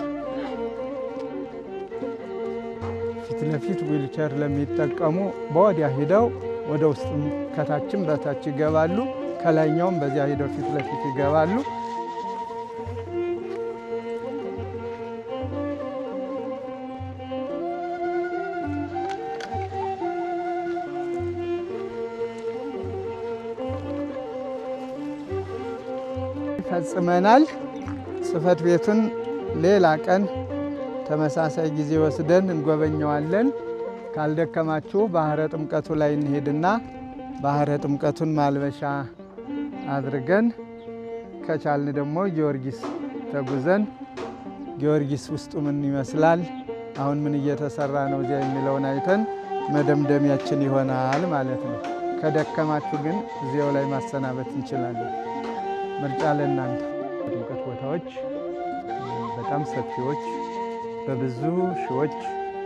ፊት ለፊት ዊልቸር ለሚጠቀሙ በወዲያ ሂደው ወደ ውስጥም ከታችም በታች ይገባሉ። ከላይኛውም በዚያ ሂደው ፊት ለፊት ይገባሉ። ፈጽመናል። ጽሕፈት ቤቱን ሌላ ቀን ተመሳሳይ ጊዜ ወስደን እንጎበኘዋለን። ካልደከማችሁ ባህረ ጥምቀቱ ላይ እንሄድና ባህረ ጥምቀቱን ማልበሻ አድርገን ከቻልን ደግሞ ጊዮርጊስ ተጉዘን ጊዮርጊስ ውስጡ ምን ይመስላል፣ አሁን ምን እየተሰራ ነው እዚያ የሚለውን አይተን መደምደሚያችን ይሆናል ማለት ነው። ከደከማችሁ ግን እዚያው ላይ ማሰናበት እንችላለን። ምርጫ ለእናንተ። ጥምቀት ቦታዎች በጣም ሰፊዎች፣ በብዙ ሺዎች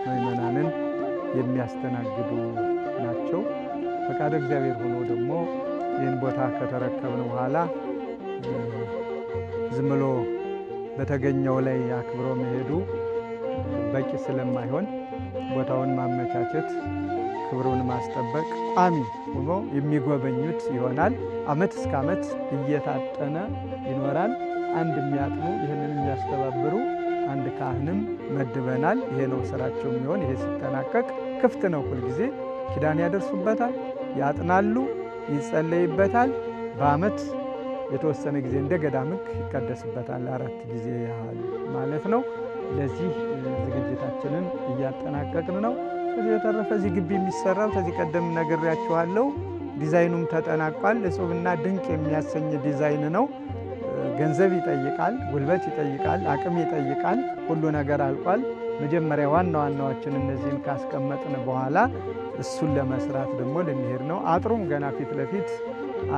ምዕመናንን የሚያስተናግዱ ናቸው። ፈቃደ እግዚአብሔር ሆኖ ደግሞ ይህን ቦታ ከተረከብን በኋላ ዝም ብሎ በተገኘው ላይ አክብሮ መሄዱ በቂ ስለማይሆን ቦታውን ማመቻቸት፣ ክብሩን ማስጠበቅ፣ ቋሚ ሆኖ የሚጎበኙት ይሆናል። ዓመት እስከ ዓመት እየታጠነ ይኖራል። አንድ የሚያጥኑ ይህንን የሚያስተባብሩ አንድ ካህንም መድበናል። ይሄ ነው ስራቸው የሚሆን። ይሄ ሲጠናቀቅ ክፍት ነው። ሁልጊዜ ኪዳን ያደርሱበታል፣ ያጥናሉ፣ ይጸለይበታል። በዓመት የተወሰነ ጊዜ እንደ ገዳም ሕግ ይቀደስበታል። 4 ጊዜ ያህል ማለት ነው። ለዚህ ዝግጅታችንን እያጠናቀቅን ነው። ከዚህ የተረፈ እዚህ ግቢ የሚሰራው ከዚህ ቀደም ነግሬያችኋለሁ። ዲዛይኑም ተጠናቋል። እጹብና ድንቅ የሚያሰኝ ዲዛይን ነው። ገንዘብ ይጠይቃል፣ ጉልበት ይጠይቃል፣ አቅም ይጠይቃል። ሁሉ ነገር አልቋል። መጀመሪያ ዋና ዋናዎችን እነዚህን ካስቀመጥን በኋላ እሱን ለመስራት ደግሞ ልንሄድ ነው። አጥሩም ገና ፊት ለፊት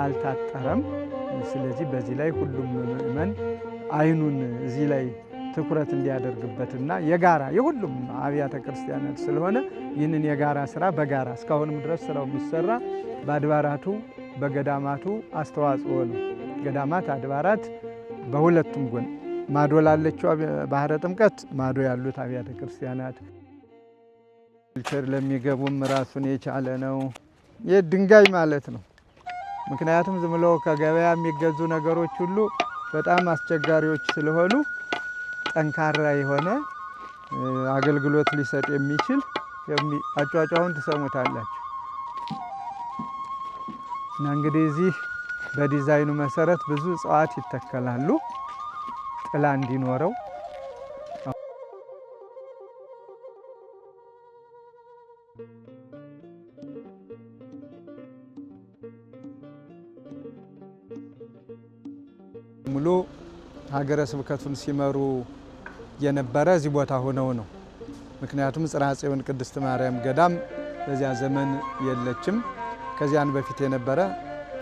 አልታጠረም። ስለዚህ በዚህ ላይ ሁሉም ምእመን አይኑን እዚህ ላይ ትኩረት እንዲያደርግበትና የጋራ የሁሉም አብያተ ክርስቲያናት ስለሆነ ይህንን የጋራ ስራ በጋራ እስካሁንም ድረስ ስራው የሚሰራ በአድባራቱ በገዳማቱ አስተዋጽኦ ነው። ገዳማት፣ አድባራት በሁለቱም ጎን ማዶ ላለችው ባህረ ጥምቀት ማዶ ያሉት አብያተ ክርስቲያናት ዊልቸር ለሚገቡም ራሱን የቻለ ነው። ይህ ድንጋይ ማለት ነው። ምክንያቱም ዝም ብሎ ከገበያ የሚገዙ ነገሮች ሁሉ በጣም አስቸጋሪዎች ስለሆኑ ጠንካራ የሆነ አገልግሎት ሊሰጥ የሚችል አጫጫውን ትሰሙታላችሁ። እና እንግዲህ እዚህ በዲዛይኑ መሰረት ብዙ እጽዋት ይተከላሉ ጥላ እንዲኖረው። ሙሉ ሀገረ ስብከቱን ሲመሩ የነበረ እዚህ ቦታ ሆነው ነው። ምክንያቱም ጽርሐ ጽዮን ቅድስት ማርያም ገዳም በዚያ ዘመን የለችም። ከዚያን በፊት የነበረ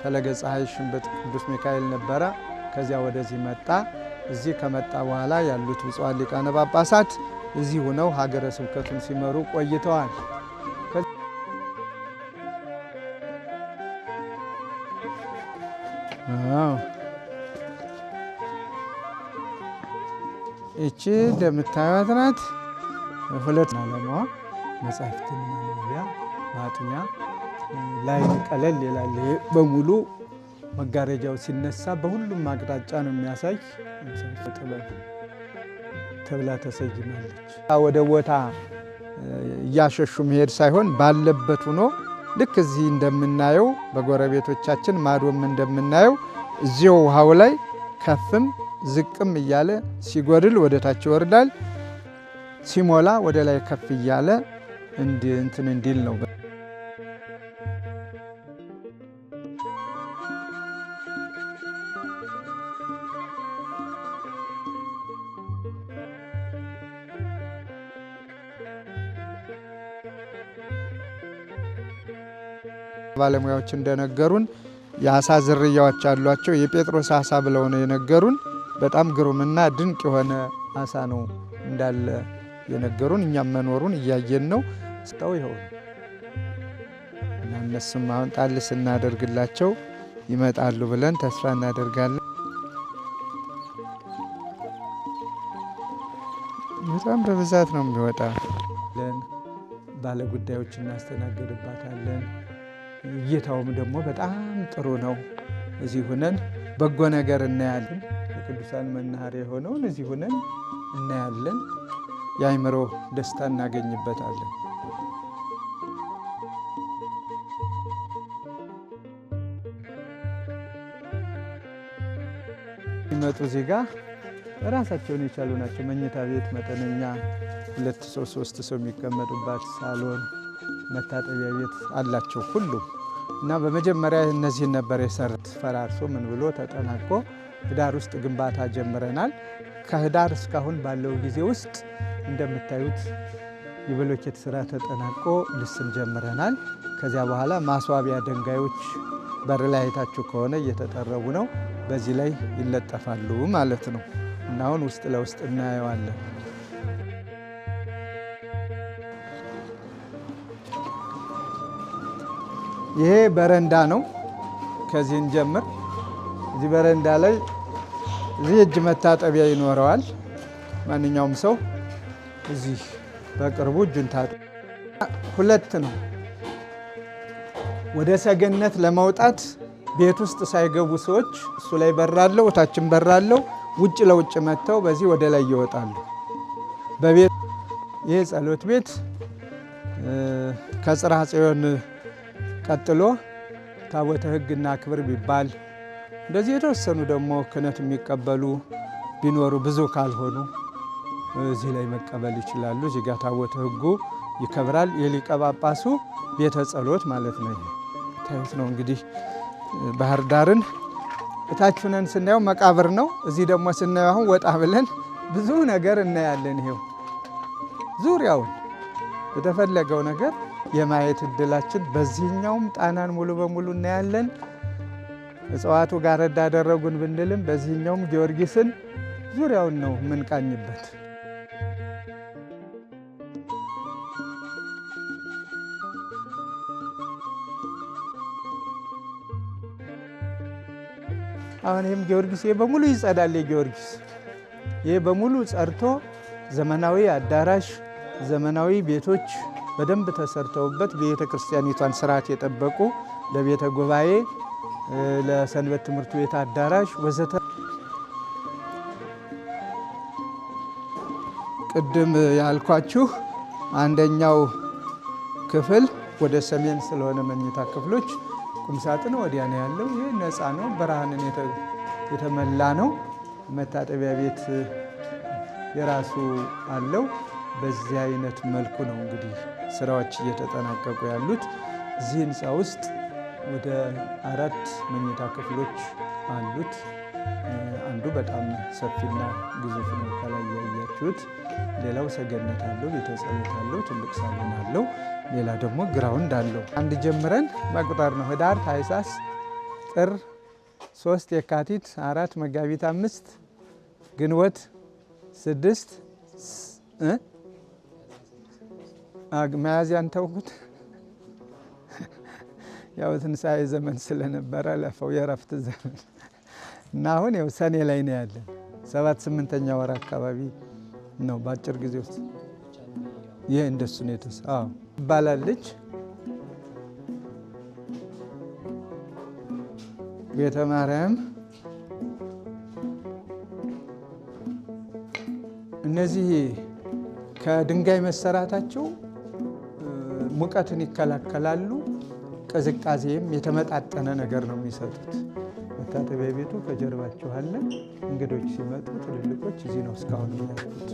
ፈለገ ፀሐይ ሽንብጥ ቅዱስ ሚካኤል ነበረ። ከዚያ ወደዚህ መጣ። እዚህ ከመጣ በኋላ ያሉት ብፁዓን ሊቃነ ጳጳሳት እዚህ ሆነው ሀገረ ስብከቱን ሲመሩ ቆይተዋል። ይቺ እንደምታዩት ናት። ሁለት ዓለማዋ መጻሕፍትን ማንበቢያ ማጥኛ ላይን ቀለል ይላል። በሙሉ መጋረጃው ሲነሳ በሁሉም አቅጣጫ ነው የሚያሳይ። ጥበብ ተብላ ተሰይማለች። ወደ ቦታ እያሸሹ መሄድ ሳይሆን ባለበት ሆኖ ልክ እዚህ እንደምናየው በጎረቤቶቻችን ማዶም እንደምናየው እዚያው ውሃው ላይ ከፍም ዝቅም እያለ ሲጎድል ወደ ታች ይወርዳል፣ ሲሞላ ወደ ላይ ከፍ እያለ እንትን እንዲል ነው። ባለሙያዎች እንደነገሩን የአሳ ዝርያዎች አሏቸው። የጴጥሮስ አሳ ብለው ነው የነገሩን። በጣም ግሩምና ድንቅ የሆነ አሳ ነው እንዳለ የነገሩን። እኛም መኖሩን እያየን ነው። ስጠው ይኸው እና እነሱም አሁን ጣል ስናደርግላቸው ይመጣሉ ብለን ተስፋ እናደርጋለን። በጣም በብዛት ነው የሚወጣ። ባለ ጉዳዮች እናስተናግድባታለን። እይታውም ደግሞ በጣም ጥሩ ነው። እዚህ ሁነን በጎ ነገር እናያለን። የቅዱሳን መናኸሪያ የሆነውን እዚህ ሁነን እናያለን። የአእምሮ ደስታ እናገኝበታለን። የሚመጡ እዚህ ጋር ራሳቸውን የቻሉ ናቸው። መኝታ ቤት መጠነኛ 2 ሰው 3 ሰው የሚቀመጡባት ሳሎን፣ መታጠቢያ ቤት አላቸው ሁሉም። እና በመጀመሪያ እነዚህን ነበር የሰሩት። ፈራርሶ ምን ብሎ ተጠናቆ ህዳር ውስጥ ግንባታ ጀምረናል። ከህዳር እስካሁን ባለው ጊዜ ውስጥ እንደምታዩት የብሎኬት ስራ ተጠናቆ ልስን ጀምረናል። ከዚያ በኋላ ማስዋቢያ ድንጋዮች በር ላይ አይታችሁ ከሆነ እየተጠረቡ ነው። በዚህ ላይ ይለጠፋሉ ማለት ነው። እና አሁን ውስጥ ለውስጥ እናየዋለን። ይሄ በረንዳ ነው። ከዚህ እንጀምር። እዚህ በረንዳ ላይ እዚህ እጅ መታጠቢያ ይኖረዋል። ማንኛውም ሰው እዚህ በቅርቡ እጁን ታጥቦ 2 ነው። ወደ ሰገነት ለመውጣት ቤት ውስጥ ሳይገቡ ሰዎች እሱ ላይ በራለው፣ ታችን በራለው፣ ውጭ ለውጭ መጥተው በዚህ ወደ ላይ ይወጣሉ። በቤት ይሄ ጸሎት ቤት ከጽርሐ ጽዮን ቀጥሎ ታቦተ ሕግና ክብር ቢባል እንደዚህ የተወሰኑ ደግሞ ክህነት የሚቀበሉ ቢኖሩ ብዙ ካልሆኑ እዚህ ላይ መቀበል ይችላሉ። እዚህ ጋር ታቦተ ሕጉ ይከብራል። የሊቀ ጳጳሱ ቤተ ጸሎት ማለት ነው። ታዩት ነው እንግዲህ ባህር ዳርን እታች ሆነን ስናየው መቃብር ነው። እዚህ ደግሞ ስናየው አሁን ወጣ ብለን ብዙ ነገር እናያለን። ይሄው ዙሪያውን የተፈለገው ነገር የማየት እድላችን በዚህኛውም ጣናን ሙሉ በሙሉ እናያለን። እጽዋቱ ጋር እንዳደረጉን ብንልም በዚህኛውም ጊዮርጊስን ዙሪያውን ነው የምንቃኝበት። አሁን ይህም ጊዮርጊስ ይሄ በሙሉ ይጸዳል። የጊዮርጊስ ይሄ በሙሉ ጸድቶ ዘመናዊ አዳራሽ፣ ዘመናዊ ቤቶች በደንብ ተሰርተውበት ቤተ ክርስቲያኒቷን ስርዓት የጠበቁ ለቤተ ጉባኤ፣ ለሰንበት ትምህርት ቤት አዳራሽ ወዘተ። ቅድም ያልኳችሁ አንደኛው ክፍል ወደ ሰሜን ስለሆነ መኝታ ክፍሎች ቁምሳጥን ወዲያ ነው ያለው። ይህ ነፃ ነው፣ ብርሃንን የተመላ ነው። መታጠቢያ ቤት የራሱ አለው። በዚህ አይነት መልኩ ነው እንግዲህ ስራዎች እየተጠናቀቁ ያሉት። እዚህ ህንፃ ውስጥ ወደ 4 መኝታ ክፍሎች አሉት። አንዱ በጣም ሰፊና ግዙፍ ነው ከላይ ያያችሁት። ሌላው ሰገነት አለው፣ ቤተ ጸሎት አለው፣ ትልቅ ሳሎን አለው። ሌላ ደግሞ ግራውንድ አለው። አንድ ጀምረን መቁጠር ነው። ህዳር፣ ታኅሳስ፣ ጥር፣ 3 የካቲት፣ 4 መጋቢት፣ 5 ግንቦት፣ 6 መያዝያን ተውኩት። ያው ትንሣኤ ዘመን ስለነበረ ለፈው የረፍት ዘመን እና አሁን ያው ሰኔ ላይ ነው ያለን። 7-8ኛ ወር አካባቢ ነው በአጭር ጊዜ ውስጥ ይህ እንደሱ ነው ይባላለች። ቤተ ማርያም እነዚህ ከድንጋይ መሰራታቸው ሙቀትን ይከላከላሉ። ቅዝቃዜም የተመጣጠነ ነገር ነው የሚሰጡት። መታጠቢያ ቤቱ ከጀርባቸው አለ። እንግዶች ሲመጡ ትልልቆች እዚህ ነው እስካሁን ያሉት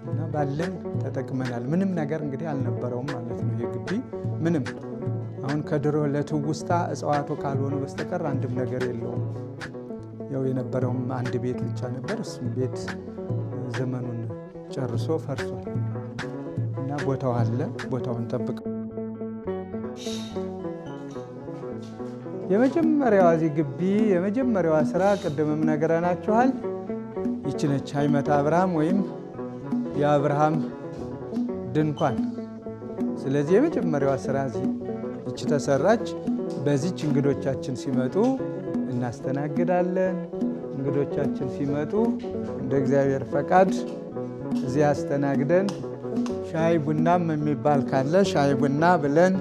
እና ባለን ተጠቅመናል። ምንም ነገር እንግዲህ አልነበረውም ማለት ነው ይሄ ግቢ ምንም። አሁን ከድሮ ለትውስታ እጽዋቱ ካልሆኑ በስተቀር አንድም ነገር የለውም። ያው የነበረውም አንድ ቤት ብቻ ነበር። እሱም ቤት ዘመኑን ጨርሶ ፈርሷል እና ቦታው አለ። ቦታውን ጠብቀው የመጀመሪያዋ እዚህ ግቢ የመጀመሪያዋ ስራ ቅድምም ነገረናችኋል። ይቺ ነች ሃይመተ አብርሃም ወይም የአብርሃም ድንኳን። ስለዚህ የመጀመሪያዋ ስራ እዚህ ይቺ ተሰራች። በዚች እንግዶቻችን ሲመጡ እናስተናግዳለን። እንግዶቻችን ሲመጡ እንደ እግዚአብሔር ፈቃድ እዚህ አስተናግደን ሻይ ቡናም የሚባል ካለ ሻይ ቡና ብለን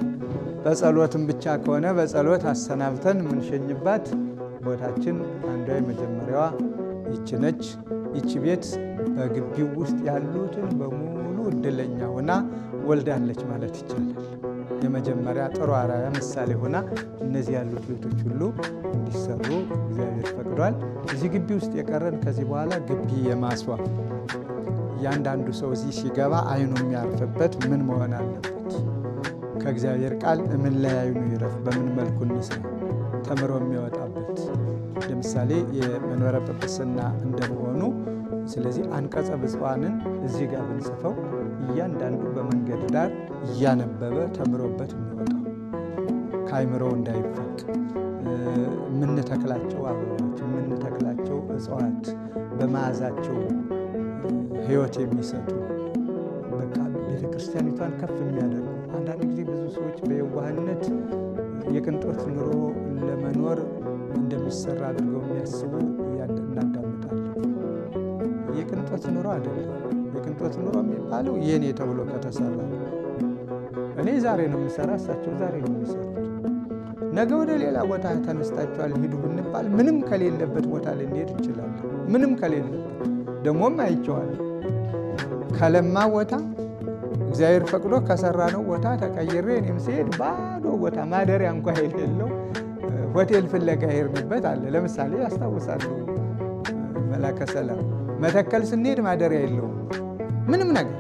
በጸሎትም ብቻ ከሆነ በጸሎት አሰናብተን የምንሸኝባት ቦታችን አንዷ የመጀመሪያዋ ይቺ ነች። ይቺ ቤት በግቢው ውስጥ ያሉትን በሙሉ እድለኛ ሆና ወልዳለች ማለት ይቻላል። የመጀመሪያ ጥሩ አርአያ ምሳሌ ሆና እነዚህ ያሉት ቤቶች ሁሉ እንዲሰሩ እግዚአብሔር ፈቅዷል። እዚህ ግቢ ውስጥ የቀረን ከዚህ በኋላ ግቢ የማስዋብ እያንዳንዱ ሰው እዚህ ሲገባ አይኑ የሚያርፍበት ምን መሆን አለበት? ከእግዚአብሔር ቃል ምን ላይ አይኑ ይረፍ? በምን መልኩ እንስራ? ተምሮ የሚወጣበት ለምሳሌ የመንበረ ጵጵስና እንደመሆኑ ስለዚህ አንቀጸ ብፁዓንን እዚህ ጋር ብንጽፈው እያንዳንዱ በመንገድ ዳር እያነበበ ተምሮበት የሚወጣው ከአይምሮ እንዳይፈቅ የምንተክላቸው አበቦች የምንተክላቸው እጽዋት በመዓዛቸው ሕይወት የሚሰጡ በቃ ቤተ ክርስቲያኒቷን ከፍ የሚያደርጉ አንዳንድ ጊዜ ብዙ ሰዎች በየዋህነት የቅንጦት ኑሮ ለመኖር እንደሚሰራ አድርገው የሚያስቡ እናዳምጣለን። የቅንጦት ኑሮ አይደለም። የቅንጦት ኑሮ የሚባለው የኔ ተብሎ ከተሰራ እኔ ዛሬ ነው የምሰራ፣ እሳቸው ዛሬ ነው የሚሰሩት። ነገ ወደ ሌላ ቦታ ተነስታችኋል ሂዱ ብንባል ምንም ከሌለበት ቦታ ልንሄድ እንችላለን። ምንም ከሌለበት ደግሞም አይቼዋለሁ። ከለማ ቦታ እግዚአብሔር ፈቅዶ ከሰራ ነው ቦታ ተቀይሬ እኔም ስሄድ ባዶ ቦታ ማደሪያ እንኳ የሌለው ሆቴል ፍለጋ ሄድንበት አለ። ለምሳሌ ያስታውሳለሁ መላከ ሰላም መተከል ስንሄድ ማደሪያ የለውም ምንም ነገር።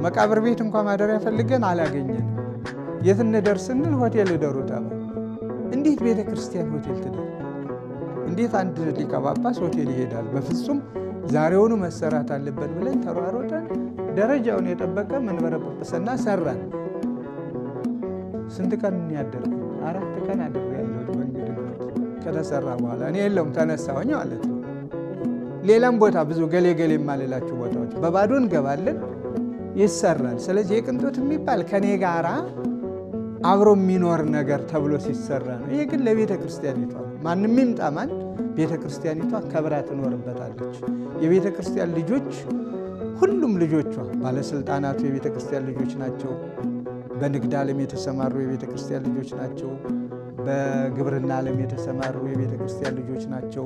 መቃብር ቤት እንኳ ማደሪያ ፈልገን አላገኘን። የት እንደርስ ስንል ሆቴል እደሩ ተባለ። እንዴት ቤተ ክርስቲያን ሆቴል ትደር? እንዴት አንድ ሊቀ ጳጳስ ሆቴል ይሄዳል? በፍጹም ዛሬውኑ መሰራት አለበት ብለን ተሯሮጠን ደረጃውን የጠበቀ መንበረ ጵጵስና ሰራን። ስንት ቀን ያደር? 4 ቀን አድር ያለው በእንግድነት ከተሰራ በኋላ እኔ የለውም ተነሳሁኝ ማለት ነው። ሌላም ቦታ ብዙ ገሌ ገሌ የማልላችሁ ቦታዎች በባዶ እንገባለን፣ ይሰራል። ስለዚህ የቅንጦት የሚባል ከኔ ጋራ አብሮ የሚኖር ነገር ተብሎ ሲሰራ ነው። ይሄ ግን ለቤተ ክርስቲያኒቷ ማንም ይምጣ ማን ቤተ ክርስቲያኒቷ ከብራ ትኖርበታለች። የቤተ ክርስቲያን ልጆች ሁሉም ልጆቿ ባለስልጣናቱ የቤተ ክርስቲያን ልጆች ናቸው። በንግድ ዓለም የተሰማሩ የቤተ ክርስቲያን ልጆች ናቸው። በግብርና ዓለም የተሰማሩ የቤተ ክርስቲያን ልጆች ናቸው።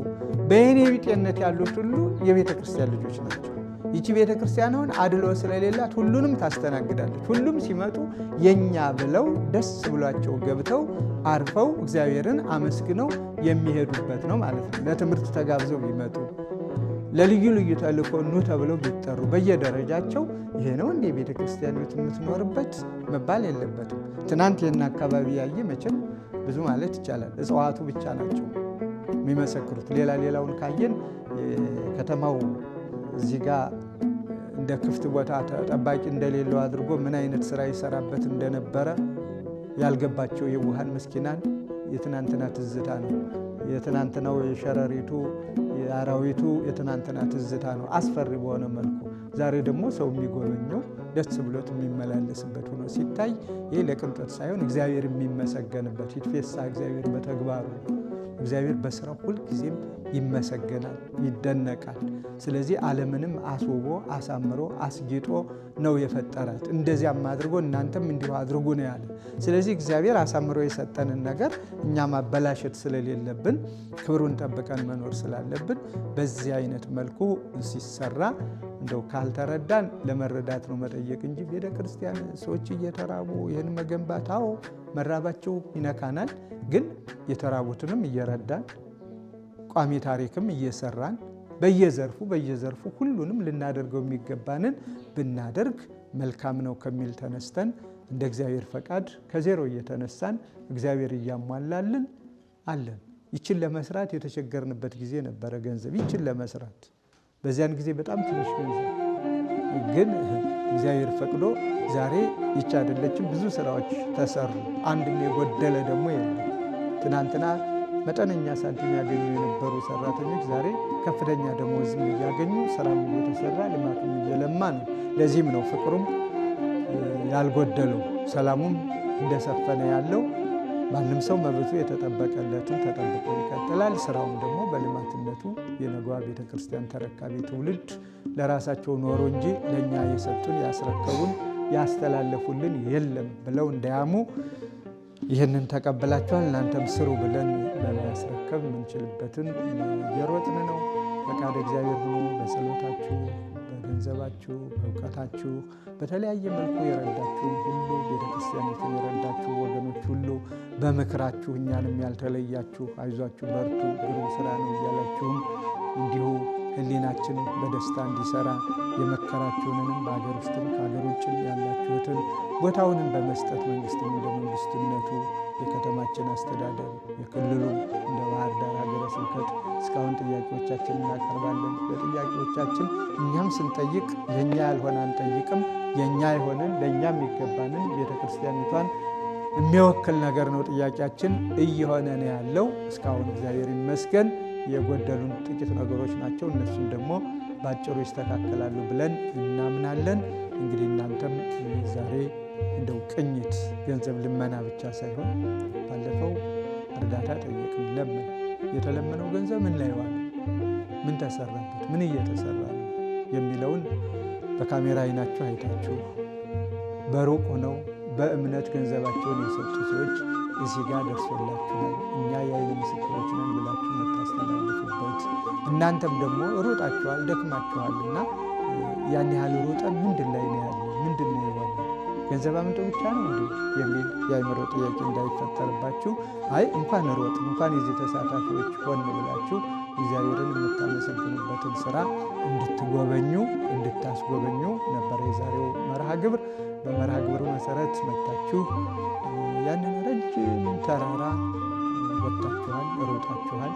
በየኔ ቢጤነት ያሉት ሁሉ የቤተ ክርስቲያን ልጆች ናቸው። ይቺ ቤተ ክርስቲያን አሁን አድሎ ስለሌላት ሁሉንም ታስተናግዳለች። ሁሉም ሲመጡ የኛ ብለው ደስ ብሏቸው ገብተው አርፈው እግዚአብሔርን አመስግነው የሚሄዱበት ነው ማለት ነው። ለትምህርት ተጋብዘው ቢመጡ ለልዩ ልዩ ተልእኮ ኑ ተብለው ቢጠሩ በየደረጃቸው ይሄ ነው እንደ ቤተ ክርስቲያን የምትኖርበት መባል የለበትም። ትናንት የና አካባቢ ያየ መቼም ብዙ ማለት ይቻላል እጽዋቱ ብቻ ናቸው የሚመሰክሩት። ሌላውን ካየን ከተማው እዚህ ጋር እንደ ክፍት ቦታ ተጠባቂ እንደሌለው አድርጎ ምን አይነት ስራ ይሰራበት እንደነበረ ያልገባቸው የውሃን ምስኪናን የትናንትና ትዝታ ነው። የትናንትናው የሸረሪቱ የአራዊቱ የትናንትና ትዝታ ነው አስፈሪ በሆነ መልኩ። ዛሬ ደግሞ ሰው የሚጎበኘው ደስ ብሎት የሚመላለስበት ሆኖ ሲታይ ይህ ለቅንጦት ሳይሆን እግዚአብሔር የሚመሰገንበት ይትፌሳ እግዚአብሔር በተግባሩ እግዚአብሔር በስራው ሁልጊዜም ይመሰገናል፣ ይደነቃል። ስለዚህ ዓለምንም አስውቦ አሳምሮ አስጊጦ ነው የፈጠራት። እንደዚያም አድርጎ እናንተም እንዲሁ አድርጉ ነው ያለ። ስለዚህ እግዚአብሔር አሳምሮ የሰጠንን ነገር እኛ ማበላሸት ስለሌለብን ክብሩን ጠብቀን መኖር ስላለብን በዚህ አይነት መልኩ ሲሰራ እንደው ካልተረዳን ለመረዳት ነው መጠየቅ እንጂ ቤተ ክርስቲያን ሰዎች እየተራቡ ይህን መገንባት አዎ መራባቸው ይነካናል። ግን የተራቡትንም እየረዳን ቋሚ ታሪክም እየሰራን በየዘርፉ ሁሉንም ልናደርገው የሚገባንን ብናደርግ መልካም ነው ከሚል ተነስተን እንደ እግዚአብሔር ፈቃድ ከዜሮ እየተነሳን እግዚአብሔር እያሟላልን አለን። ይችን ለመስራት የተቸገርንበት ጊዜ ነበረ። ገንዘብ ይችን ለመስራት በዚያን ጊዜ በጣም ትንሽ ገንዘብ ግን እግዚአብሔር ፈቅዶ ዛሬ ይች አይደለችም፣ ብዙ ስራዎች ተሰሩ። አንድም የጎደለ ደግሞ የለም። ትናንትና መጠነኛ ሳንቲም ያገኙ የነበሩ ሰራተኞች ዛሬ ከፍተኛ ደሞዝም እያገኙ ስራም እየተሰራ ልማቱም እየለማ ነው። ለዚህም ነው ፍቅሩም ያልጎደለው ሰላሙም እንደሰፈነ ያለው። ማንም ሰው መብቱ የተጠበቀለትን ተጠብቆ ይቀጥላል። ስራውም ደግሞ በልማትነቱ የነገዋ ቤተክርስቲያን ተረካቢ ትውልድ ለራሳቸው ኖሮ እንጂ ለእኛ የሰጡን ያስረከቡን ያስተላለፉልን የለም ብለው እንዳያሙ ይህንን ተቀበላችኋል፣ እናንተም ስሩ ብለን ለማስረከብ የምንችልበትን እየሮጥን ነው። ፈቃደ እግዚአብሔር ሆኖ በጸሎታችሁ፣ በገንዘባችሁ፣ በእውቀታችሁ በተለያየ መልኩ የረዳችሁ ሁሉ ቤተክርስቲያኒቱን የረዳችሁ ወገኖች ሁሉ በምክራችሁ እኛንም ያልተለያችሁ አይዟችሁ በርቱ ግሩም ስራ ነው እያላችሁም እንዲሁ ሕሊናችን በደስታ እንዲሰራ የመከራችሁንንም በሀገር ውስጥም ከሀገር ውጭም ያላችሁትን ቦታውንም በመስጠት መንግስትም እንደ መንግስትነቱ የከተማችን አስተዳደር የክልሉ እንደ ባህር ዳር ሀገረ ስብከት እስካሁን ጥያቄዎቻችን እናቀርባለን። ለጥያቄዎቻችን እኛም ስንጠይቅ የእኛ ያልሆነ አንጠይቅም። የእኛ የሆንን ለእኛ የሚገባንን ቤተክርስቲያኒቷን የሚወክል ነገር ነው ጥያቄያችን፣ እየሆነ ነው ያለው። እስካሁን እግዚአብሔር ይመስገን። የጎደሉን ጥቂት ነገሮች ናቸው። እነሱም ደግሞ በአጭሩ ይስተካከላሉ ብለን እናምናለን። እንግዲህ እናንተም ዛሬ እንደው ቅኝት ገንዘብ ልመና ብቻ ሳይሆን ባለፈው እርዳታ ጠየቅን፣ ለምን የተለመነው ገንዘብ ምን ላይ ዋለ፣ ምን ተሰራበት፣ ምን እየተሰራ ነው የሚለውን በካሜራ አይናችሁ አይታችሁ በሩቅ ሆነው በእምነት ገንዘባቸውን የሰጡ ሰዎች እዚህ ጋር ደርሶላችኋል፣ እኛ የዓይን ምስክሮች ነን ብላችሁ የምታስተላልፉበት፣ እናንተም ደግሞ ሩጣችኋል ደክማችኋልና ያን ያህል ሩጠን ምንድን ላይ ነው ያለ፣ ምንድን ነው የሆነ፣ ገንዘብ አምጦ ብቻ ነው እንዴ የሚል የአእምሮ ጥያቄ እንዳይፈጠርባችሁ፣ አይ እንኳን ሮጥ እንኳን የዚህ ተሳታፊዎች ሆን ብላችሁ እግዚአብሔርን የምታመሰግኑበትን ስራ እንድትጎበኙ እንድታስጎበኙ ነበረ የዛሬው መርሃ ግብር። በመርሃ ግብሩ መሰረት መጥታችሁ ያንን ረጅም ተራራ ወጥታችኋል፣ ሮጣችኋል።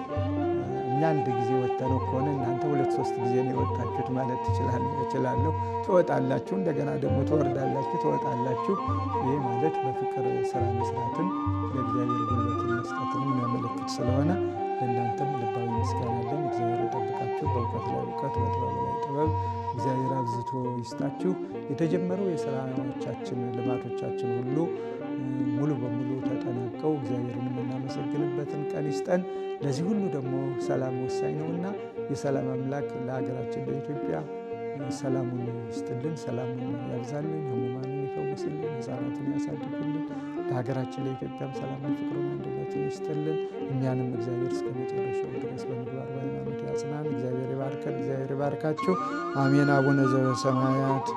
እኛ አንድ ጊዜ ወጥተነው ከሆነ እናንተ 2-3 ጊዜ ነው የወጣችሁት ማለት እችላለሁ። ትወጣላችሁ፣ እንደገና ደግሞ ትወርዳላችሁ፣ ትወጣላችሁ። ይህ ማለት በፍቅር ስራ መስራትን ለእግዚአብሔር ጉልበትን መስጠትን የሚያመለክት ስለሆነ ለእናንተም ልባዊ ምስጋና አለን። እግዚአብሔር ይጠብቃችሁ፣ በእውቀት ላይ እውቀት፣ በጥበብ ላይ ጥበብ እግዚአብሔር አብዝቶ ይስጣችሁ። የተጀመረው የስራዎቻችን ልማቶቻችን ሁሉ ሙሉ በሙሉ ተጠናቀው እግዚአብሔርን የምናመሰግንበትን ቀን ይስጠን። ለዚህ ሁሉ ደግሞ ሰላም ወሳኝ ነውና የሰላም አምላክ ለሀገራችን ለኢትዮጵያ ሰላሙን ይስጥልን፣ ሰላሙን ያብዛልን፣ ሕሙማንን ይፈውስልን፣ ሕፃናትን ያሳድግልን። ለሀገራችን ለኢትዮጵያም ሰላሙን፣ ፍቅሩን፣ አንድነቱን ይስጥልን። እኛንም እግዚአብሔር እስከ መጨረሻው ድረስ በምግባር በሃይማኖት ያጽናን። እግዚአብሔር ይባርከን፣ እግዚአብሔር ይባርካችሁ። አሜን። አቡነ ዘበሰማያት